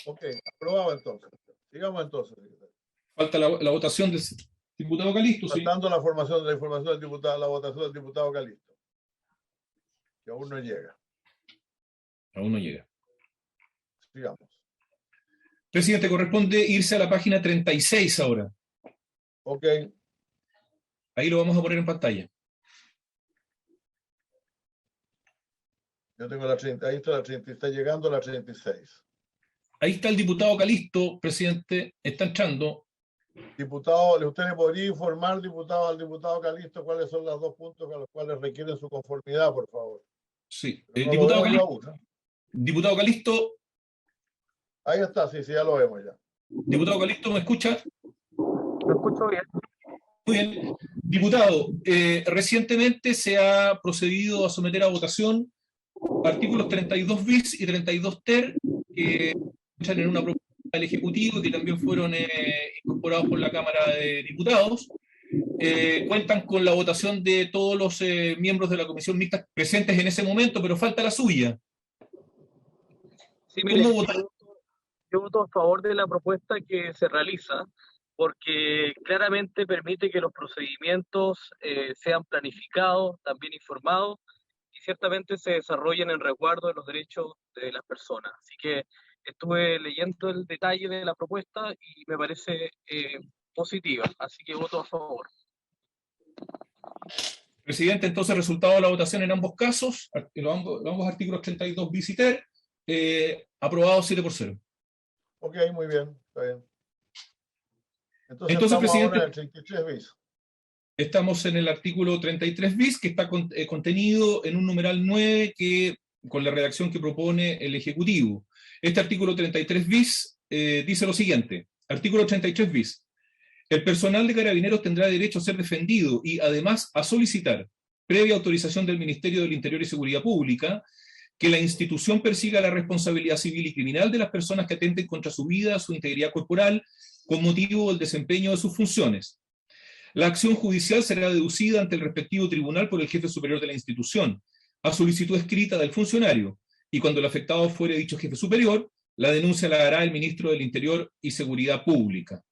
Ok, aprobado entonces. Sigamos entonces, secretario. Falta la votación del diputado Calixto, sí. Faltando la información del diputado, la votación del diputado Calixto, que aún no llega. Aún no llega. Sigamos. Presidente, corresponde irse a la página 36 ahora. Ok. Ahí lo vamos a poner en pantalla. Yo tengo la 30, ahí está la 30, está llegando la 36. Ahí está el diputado Calixto, presidente, está entrando. Diputado, ¿usted le podría informar, al diputado Calixto, cuáles son los 2 puntos a los cuales requieren su conformidad, por favor? Sí. No Diputado lo veo Calixto. aún, ¿eh? Diputado Calixto. Ahí está, sí, ya lo vemos ya. Diputado Calixto, ¿me escucha? Lo escucho bien. Muy bien. Diputado, recientemente se ha procedido a someter a votación artículos 32 bis y 32 ter, que están en una propuesta del Ejecutivo y que también fueron incorporados por la Cámara de Diputados. Cuentan con la votación de todos los miembros de la comisión mixta presentes en ese momento, pero falta la suya. Sí, mire, ¿Cómo votar? yo voto a favor de la propuesta que se realiza porque claramente permite que los procedimientos sean planificados, también informados y ciertamente se desarrollen en resguardo de los derechos de las personas. Así que estuve leyendo el detalle de la propuesta y me parece positiva, así que voto a favor. Presidente, entonces resultado de la votación en ambos casos, ambos artículos 32 bis y ter, aprobado 7-0. Ok, muy bien, está bien. Entonces estamos presidente, ahora en el 33 bis. Estamos en el artículo 33 bis, que está contenido en un numeral 9 con la redacción que propone el Ejecutivo. Este artículo 33 bis dice lo siguiente. Artículo 33 bis. El personal de Carabineros tendrá derecho a ser defendido y además a solicitar, previa autorización del Ministerio del Interior y Seguridad Pública, que la institución persiga la responsabilidad civil y criminal de las personas que atenten contra su vida, su integridad corporal, con motivo del desempeño de sus funciones. La acción judicial será deducida ante el respectivo tribunal por el jefe superior de la institución, a solicitud escrita del funcionario, y cuando el afectado fuere dicho jefe superior, la denuncia la hará el ministro del Interior y Seguridad Pública.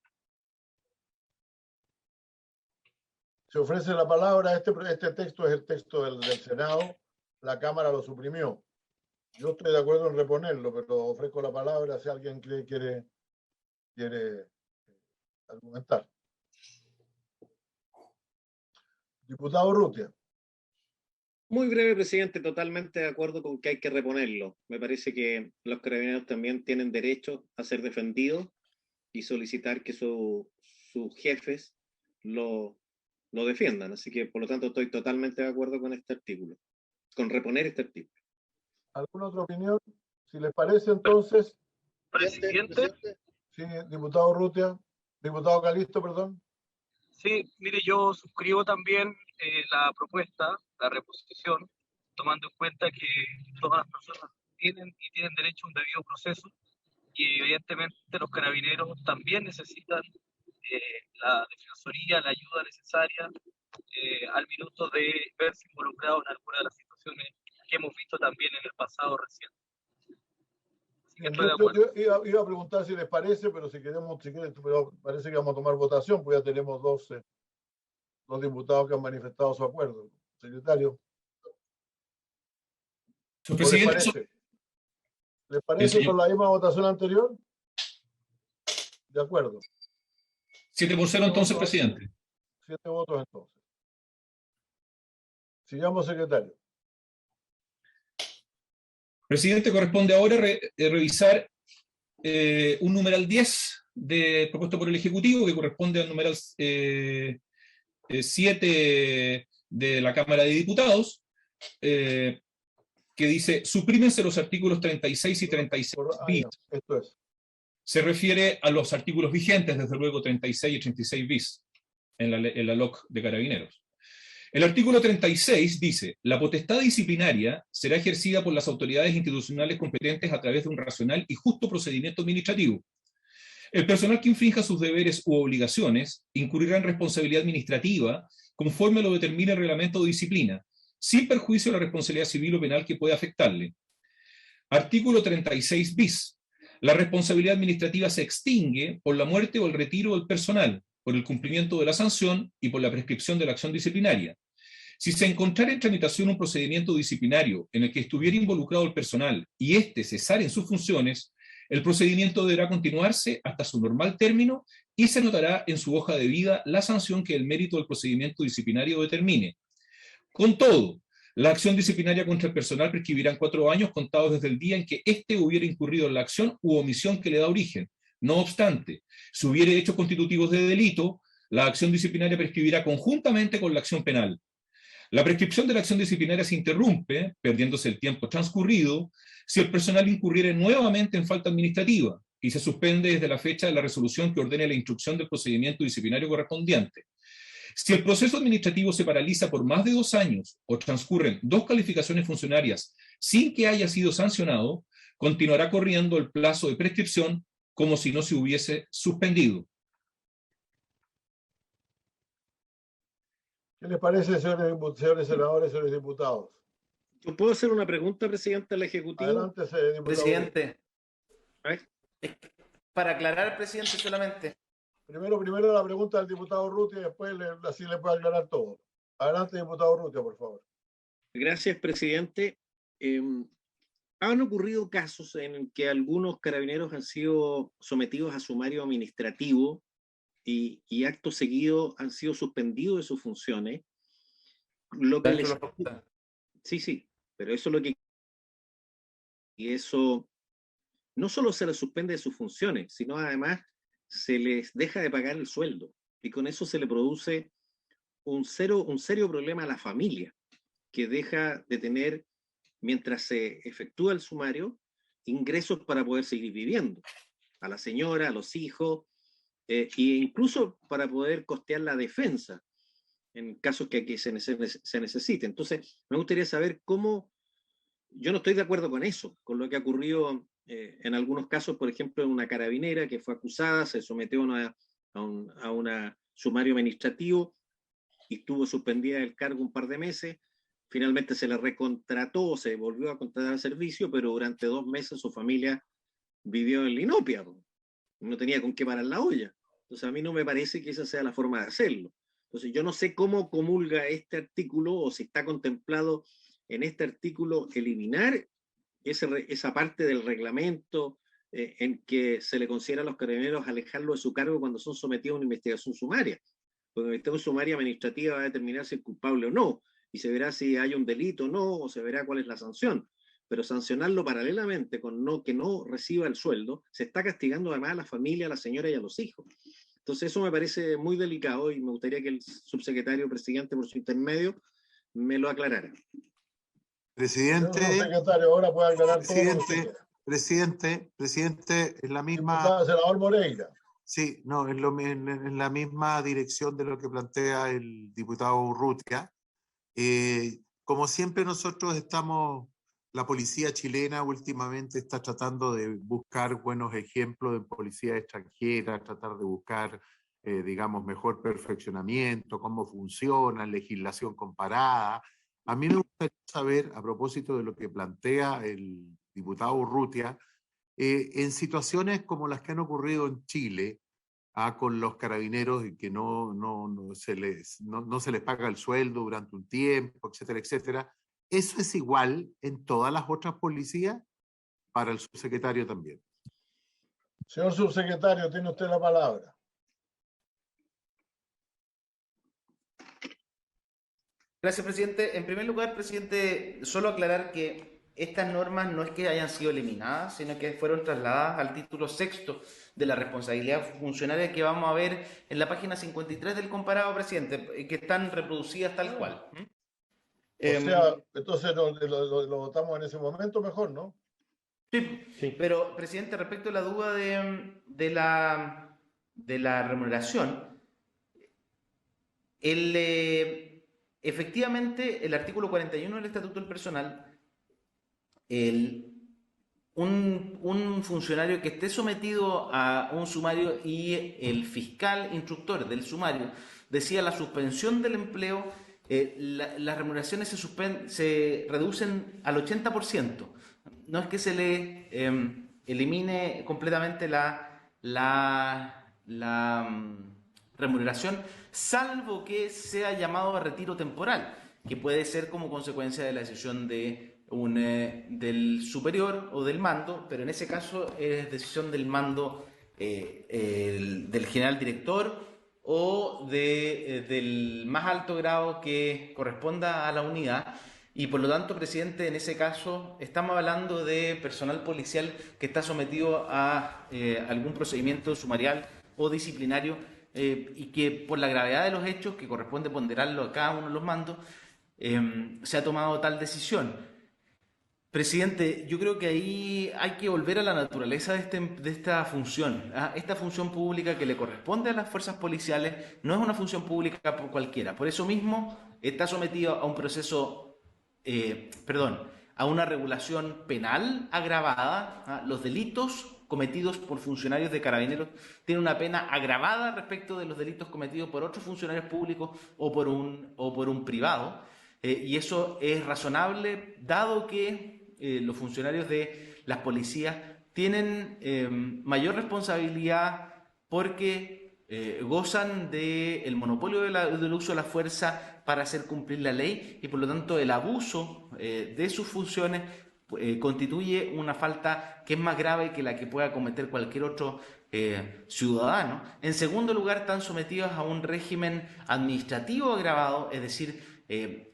Se ofrece la palabra. Este texto es el texto del Senado. La Cámara lo suprimió. Yo estoy de acuerdo en reponerlo, pero ofrezco la palabra si alguien quiere argumentar. Diputado Urrutia. Muy breve, presidente, totalmente de acuerdo con que hay que reponerlo. Me parece que los carabineros también tienen derecho a ser defendidos y solicitar que sus jefes lo defiendan. Así que, por lo tanto, estoy totalmente de acuerdo con este artículo, con reponer este artículo. ¿Alguna otra opinión? Si les parece, entonces. Presidente. Sí, diputado Urrutia. Diputado Calixto, perdón. Sí, mire, yo suscribo también la propuesta, la reposición, tomando en cuenta que todas las personas tienen derecho a un debido proceso y evidentemente los carabineros también necesitan la defensoría, la ayuda necesaria al minuto de verse involucrados en alguna de las situaciones que hemos visto también en el pasado reciente. Iba a preguntar si les parece, pero si quieren, pero parece que vamos a tomar votación, pues ya tenemos dos diputados que han manifestado su acuerdo. Secretario. Presidente, ¿Les parece con la misma votación anterior? De acuerdo. 7-0 entonces, presidente. 7 votos entonces. Sigamos, secretario. Presidente, corresponde ahora revisar un numeral 10 propuesto por el Ejecutivo, que corresponde al numeral 7 de la Cámara de Diputados, que dice: suprímense los artículos 36 y 36 bis. Esto es. Se refiere a los artículos vigentes, desde luego 36 y 36 bis, en la LOC de Carabineros. El artículo 36 dice: la potestad disciplinaria será ejercida por las autoridades institucionales competentes a través de un racional y justo procedimiento administrativo. El personal que infrinja sus deberes u obligaciones incurrirá en responsabilidad administrativa conforme lo determine el reglamento de disciplina, sin perjuicio de la responsabilidad civil o penal que pueda afectarle. Artículo 36 bis. La responsabilidad administrativa se extingue por la muerte o el retiro del personal, por el cumplimiento de la sanción y por la prescripción de la acción disciplinaria. Si se encontrara en tramitación un procedimiento disciplinario en el que estuviera involucrado el personal y éste cesara en sus funciones, el procedimiento deberá continuarse hasta su normal término y se anotará en su hoja de vida la sanción que el mérito del procedimiento disciplinario determine. Con todo, la acción disciplinaria contra el personal prescribirá en 4 años contados desde el día en que éste hubiera incurrido en la acción u omisión que le da origen. No obstante, si hubiere hechos constitutivos de delito, la acción disciplinaria prescribirá conjuntamente con la acción penal. La prescripción de la acción disciplinaria se interrumpe, perdiéndose el tiempo transcurrido, si el personal incurriere nuevamente en falta administrativa y se suspende desde la fecha de la resolución que ordene la instrucción del procedimiento disciplinario correspondiente. Si el proceso administrativo se paraliza por más de 2 años o transcurren 2 calificaciones funcionarias sin que haya sido sancionado, continuará corriendo el plazo de prescripción como si no se hubiese suspendido. ¿Qué les parece, señores senadores, señores diputados? ¿Yo puedo hacer una pregunta, presidente, al Ejecutivo? Adelante, diputado. Presidente. Para aclarar, presidente, solamente. Primero la pregunta del diputado Urrutia y después así le puede aclarar todo. Adelante, diputado Urrutia, por favor. Gracias, presidente. Han ocurrido casos en que algunos carabineros han sido sometidos a sumario administrativo y acto seguido han sido suspendidos de sus funciones. Lo que sí, pero eso es lo que... Y eso no solo se les suspende de sus funciones, sino además se les deja de pagar el sueldo. Y con eso se le produce un serio problema a la familia, que deja de tener, mientras se efectúa el sumario, ingresos para poder seguir viviendo. A la señora, a los hijos, e incluso para poder costear la defensa en casos que aquí se necesite. Entonces, me gustaría saber cómo... Yo no estoy de acuerdo con eso, con lo que ha ocurrido en algunos casos, por ejemplo, en una carabinera que fue acusada, se sometió a un sumario administrativo y estuvo suspendida del cargo un par de meses. Finalmente se le recontrató, se volvió a contratar al servicio, pero durante 2 meses su familia vivió en la inopia, no tenía con qué parar la olla. Entonces a mí no me parece que esa sea la forma de hacerlo. Entonces yo no sé cómo comulga este artículo o si está contemplado en este artículo eliminar esa parte del reglamento en que se le considera a los carabineros alejarlo de su cargo cuando son sometidos a una investigación sumaria. Porque la investigación sumaria administrativa va a determinar si es culpable o no, y se verá si hay un delito o no, o se verá cuál es la sanción. Pero sancionarlo paralelamente con que no reciba el sueldo, se está castigando además a la familia, a la señora y a los hijos. Entonces eso me parece muy delicado y me gustaría que el subsecretario presidente, por su intermedio, me lo aclarara. Presidente, secretario, ahora puede aclarar presidente, es la misma... Senador Moreira. Sí, no, es en la misma dirección de lo que plantea el diputado Urrutia. Como siempre nosotros la policía chilena últimamente está tratando de buscar buenos ejemplos de policía extranjera, tratar de buscar, digamos, mejor perfeccionamiento, cómo funciona, legislación comparada. A mí me gustaría saber, a propósito de lo que plantea el diputado Urrutia, En situaciones como las que han ocurrido en Chile, con los carabineros y que no se les paga el sueldo durante un tiempo, etcétera, etcétera, ¿eso es igual en todas las otras policías? Para el subsecretario también. Señor subsecretario, tiene usted la palabra. Gracias, presidente. En primer lugar, presidente, solo aclarar que estas normas no es que hayan sido eliminadas, sino que fueron trasladadas al título sexto de la responsabilidad funcionaria que vamos a ver en la página 53 del comparado, presidente, que están reproducidas tal cual. O sea, entonces lo votamos en ese momento mejor, ¿no? Sí, pero, presidente, respecto a la duda de la remuneración, efectivamente, el artículo 41 del Estatuto del Personal, un funcionario que esté sometido a un sumario y el fiscal instructor del sumario decía la suspensión del empleo, las remuneraciones se reducen al 80%. No es que se le elimine completamente la remuneración, salvo que sea llamado a retiro temporal, que puede ser como consecuencia de la decisión del superior o del mando, pero en ese caso es decisión del mando del general director o del más alto grado que corresponda a la unidad. Y por lo tanto, presidente, en ese caso estamos hablando de personal policial que está sometido a algún procedimiento sumarial o disciplinario y que por la gravedad de los hechos, que corresponde ponderarlo a cada uno de los mandos, se ha tomado tal decisión. Presidente, yo creo que ahí hay que volver a la naturaleza de esta función. Esta función pública que le corresponde a las fuerzas policiales no es una función pública por cualquiera. Por eso mismo está sometido a un proceso a una regulación penal agravada. Los delitos cometidos por funcionarios de carabineros tienen una pena agravada respecto de los delitos cometidos por otros funcionarios públicos o por un privado. Y eso es razonable, dado que los funcionarios de las policías tienen mayor responsabilidad porque gozan del monopolio del uso de la fuerza para hacer cumplir la ley y por lo tanto el abuso de sus funciones constituye una falta que es más grave que la que pueda cometer cualquier otro ciudadano. En segundo lugar, están sometidos a un régimen administrativo agravado, es decir,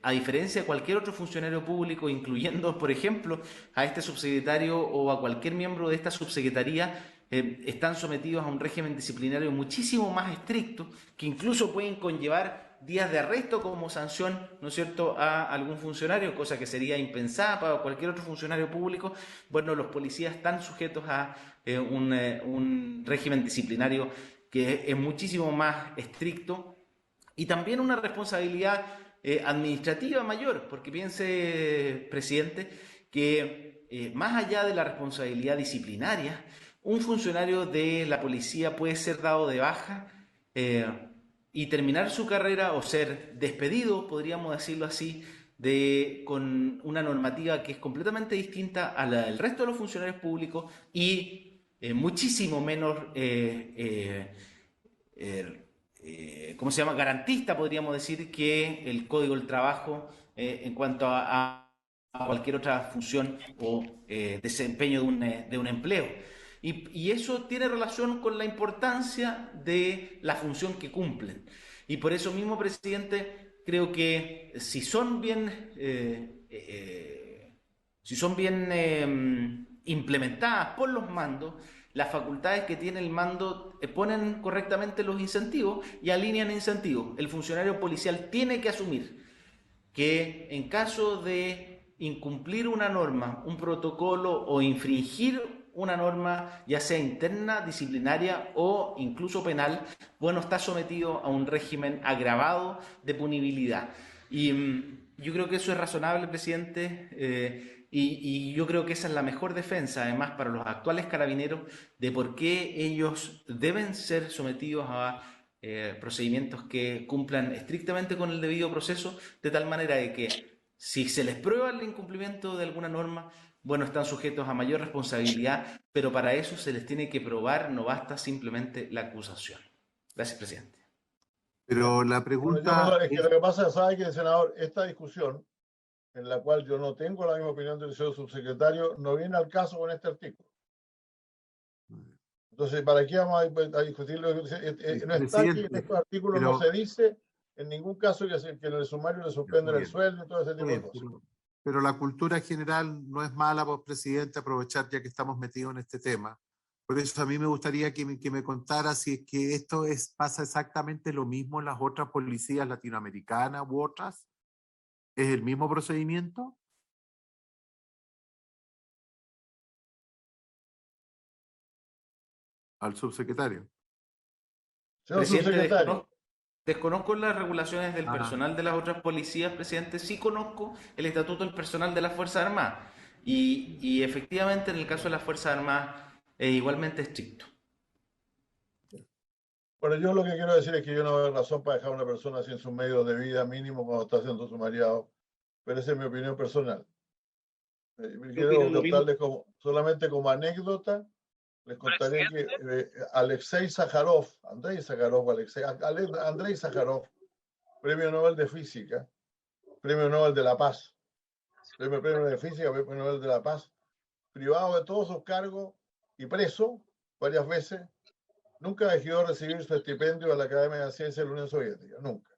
a diferencia de cualquier otro funcionario público, incluyendo, por ejemplo, a este subsecretario o a cualquier miembro de esta subsecretaría, están sometidos a un régimen disciplinario muchísimo más estricto, que incluso pueden conllevar días de arresto como sanción, ¿no es cierto?, a algún funcionario, cosa que sería impensada para cualquier otro funcionario público. Bueno, los policías están sujetos a un régimen disciplinario que es muchísimo más estricto y también una responsabilidad administrativa mayor, porque piense, presidente, que más allá de la responsabilidad disciplinaria, un funcionario de la policía puede ser dado de baja y terminar su carrera o ser despedido, podríamos decirlo así, con una normativa que es completamente distinta a la del resto de los funcionarios públicos y muchísimo menos garantista, podríamos decir, que el Código del Trabajo en cuanto a cualquier otra función o desempeño de un empleo. Y eso tiene relación con la importancia de la función que cumplen. Y por eso mismo, presidente, creo que si son bien implementadas por los mandos, las facultades que tiene el mando ponen correctamente los incentivos y alinean incentivos. El funcionario policial tiene que asumir que en caso de incumplir una norma, un protocolo o infringir una norma, ya sea interna, disciplinaria o incluso penal, bueno, está sometido a un régimen agravado de punibilidad. Y yo creo que eso es razonable, presidente, y yo creo que esa es la mejor defensa, además, para los actuales carabineros, de por qué ellos deben ser sometidos a procedimientos que cumplan estrictamente con el debido proceso, de tal manera de que Si se les prueba el incumplimiento de alguna norma, bueno, están sujetos a mayor responsabilidad, pero para eso se les tiene que probar, no basta simplemente la acusación. Gracias, presidente. Pero la Bueno, pregunta es que lo que pasa, sabe que, senador, esta discusión, en la cual yo no tengo la misma opinión del señor subsecretario, no viene al caso con este artículo. Entonces, ¿para qué vamos a discutirlo? No está aquí, en estos artículos no se dice en ningún caso que en el sumario le suspenden el sueldo y todo ese tipo de cosas. Pero la cultura general no es mala, pues, presidente, aprovechar ya que estamos metidos en este tema. Por eso a mí me gustaría que me contara si es que esto pasa exactamente lo mismo en las otras policías latinoamericanas u otras. ¿Es el mismo procedimiento? Al subsecretario. Señor Presidente, subsecretario. Desconozco las regulaciones del personal de las otras policías, presidente. Sí conozco el estatuto del personal de las Fuerzas Armadas. Y efectivamente, en el caso de las Fuerzas Armadas, es igualmente estricto. Bueno, yo lo que quiero decir es que yo no veo razón para dejar a una persona sin sus medios de vida mínimo cuando está haciendo sumariado, pero esa es mi opinión personal. Quiero contarles solamente como anécdota, les contaré que Andrei Sájarov, Premio Nobel de Física, Premio Nobel de la Paz, Premio de Física, Premio Nobel de la Paz, privado de todos sus cargos y preso varias veces, nunca dejó recibir su estipendio de la Academia de Ciencias de la Unión Soviética, nunca.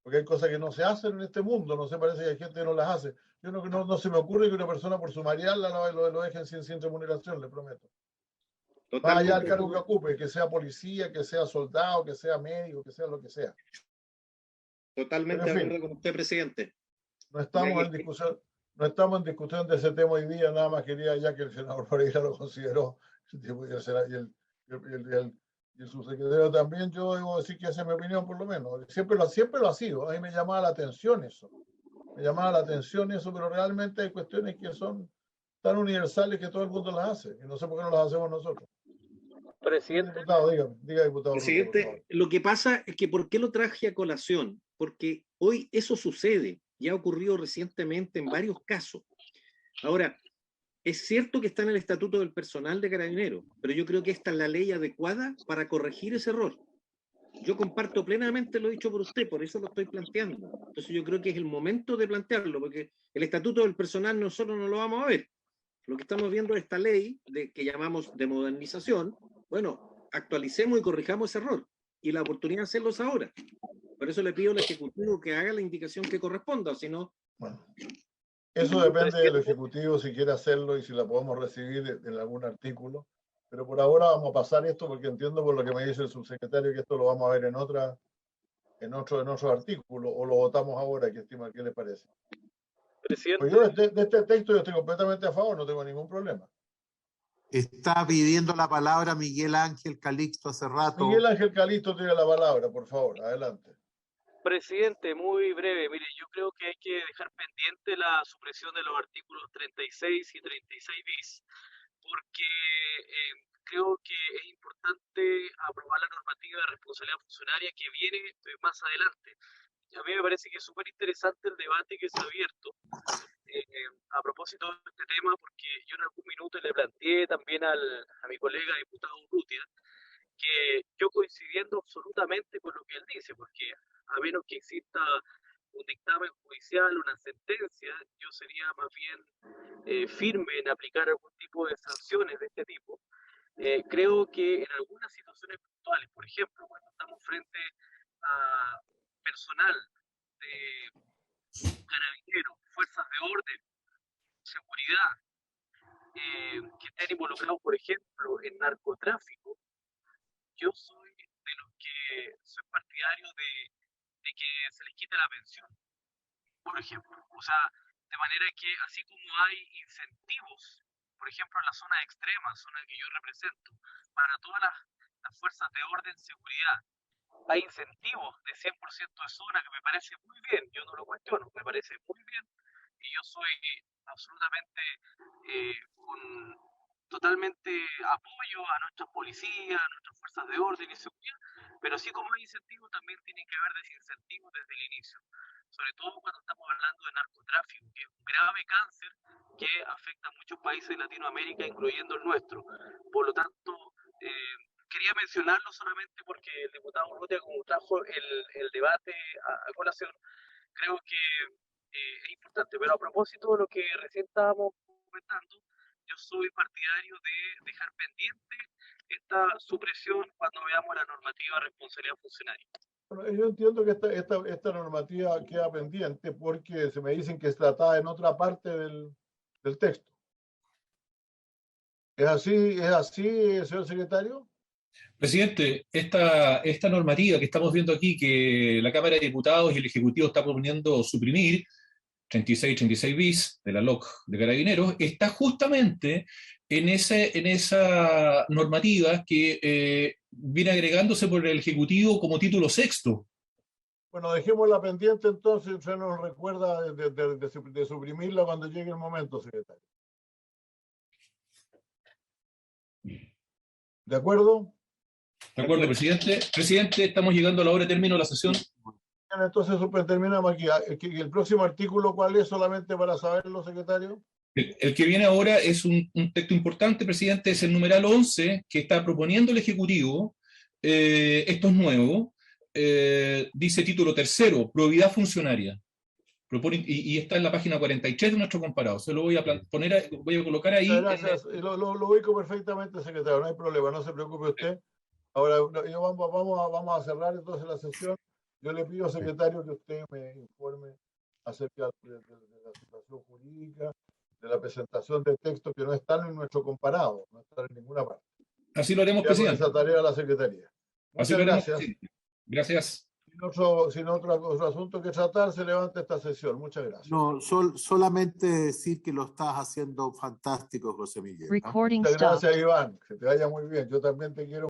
Porque hay cosas que no se hacen en este mundo, no se parece que hay gente que no las hace. Yo no se me ocurre que una persona por sumariarla lo dejen sin remuneración, le prometo. Más allá del cargo que ocupe, que sea policía, que sea soldado, que sea médico, que sea lo que sea. Totalmente de acuerdo con usted, presidente. No estamos en discusión de ese tema hoy día, nada más quería, ya que el senador Moreira lo consideró, y el subsecretario también, yo debo decir que esa es mi opinión por lo menos. Siempre lo ha sido. A mí me llamaba la atención eso. Pero realmente hay cuestiones que son tan universales que todo el mundo las hace. Y no sé por qué no las hacemos nosotros. Presidente. Diputado, diga, diputado. Presidente, lo que pasa es que ¿por qué lo traje a colación? Porque hoy eso sucede y ha ocurrido recientemente en varios casos. Ahora, es cierto que está en el Estatuto del Personal de Carabineros, pero yo creo que esta es la ley adecuada para corregir ese error. Yo comparto plenamente lo dicho por usted, por eso lo estoy planteando. Entonces yo creo que es el momento de plantearlo, porque el Estatuto del Personal nosotros no lo vamos a ver. Lo que estamos viendo es esta ley que llamamos de modernización. Bueno, actualicemos y corrijamos ese error. Y la oportunidad de hacerlo es ahora. Por eso le pido al Ejecutivo que haga la indicación que corresponda, si no... Bueno, eso depende del Ejecutivo si quiere hacerlo y si la podemos recibir en algún artículo. Pero por ahora vamos a pasar esto porque entiendo por lo que me dice el subsecretario que esto lo vamos a ver en otro artículo o lo votamos ahora. ¿Qué le parece? Presidente. Pues yo de este texto yo estoy completamente a favor, no tengo ningún problema. Está pidiendo la palabra Miguel Ángel Calixto hace rato. Miguel Ángel Calixto tiene la palabra, por favor, adelante. Presidente, muy breve. Mire, yo creo que hay que dejar pendiente la supresión de los artículos 36 y 36 bis, porque creo que es importante aprobar la normativa de responsabilidad funcionaria que viene más adelante. Y a mí me parece que es súper interesante el debate que se ha abierto a propósito de este tema, porque yo en algún minuto le planteé también a mi colega diputado Urrutia, que yo coincidiendo absolutamente con lo que él dice, porque a menos que exista un dictamen judicial, una sentencia, yo sería más bien firme en aplicar algún tipo de sanciones de este tipo. Creo que en algunas situaciones puntuales, por ejemplo, cuando estamos frente a personal de carabineros, fuerzas de orden, seguridad, que estén involucrados, por ejemplo, en narcotráfico, yo soy de los que soy partidario de que se les quite la pensión, por ejemplo. O sea, de manera que así como hay incentivos, por ejemplo, en la zona extrema, zona que yo represento, para todas las fuerzas de orden, seguridad, hay incentivos de 100% de zona que me parece muy bien, yo no lo cuestiono, me parece muy bien, y yo soy absolutamente totalmente apoyo a nuestras policías, a nuestras fuerzas de orden y seguridad, Pero así como hay incentivos, también tiene que haber desincentivos desde el inicio. Sobre todo cuando estamos hablando de narcotráfico, que es un grave cáncer que afecta a muchos países de Latinoamérica, incluyendo el nuestro. Por lo tanto, quería mencionarlo solamente porque el diputado Urrutia, como trajo el debate a colación, creo que es importante. Pero a propósito de lo que recién estábamos comentando, yo soy partidario de dejar pendiente esta supresión cuando veamos la normativa de responsabilidad funcionaria. Bueno, yo entiendo que esta normativa queda pendiente porque se me dicen que es tratada en otra parte del texto. ¿Es así, señor secretario? Presidente, esta normativa que estamos viendo aquí, que la Cámara de Diputados y el Ejecutivo está proponiendo suprimir, 36 bis de la LOC de Carabineros, está justamente en esa normativa que viene agregándose por el Ejecutivo como título sexto. Bueno, dejémosla pendiente entonces, usted nos recuerda de suprimirla cuando llegue el momento, secretario. ¿De acuerdo? De acuerdo, presidente. Presidente, estamos llegando a la hora de término de la sesión. Entonces, terminamos aquí. ¿El próximo artículo cuál es? Solamente para saberlo, secretario. El que viene ahora es un texto importante, presidente, es el numeral 11, que está proponiendo el Ejecutivo. Esto es nuevo. Dice título tercero, probidad funcionaria. Y está en la página 43 de nuestro comparado. Se lo voy a voy a colocar ahí. Gracias. Lo ubico perfectamente, secretario. No hay problema, no se preocupe usted. Ahora, vamos a cerrar entonces la sesión. Yo le pido, secretario, que usted me informe acerca de la situación jurídica, de la presentación de textos que no están en nuestro comparado, no están en ninguna parte. Así lo haremos, presidente. Esa tarea a la secretaría. Muchas gracias. Gracias. Sin otro asunto que tratar, se levanta esta sesión. Muchas gracias. No, solamente decir que lo estás haciendo fantástico, José Miguel, ¿no? Muchas gracias, Iván. Que te vaya muy bien. Yo también te quiero.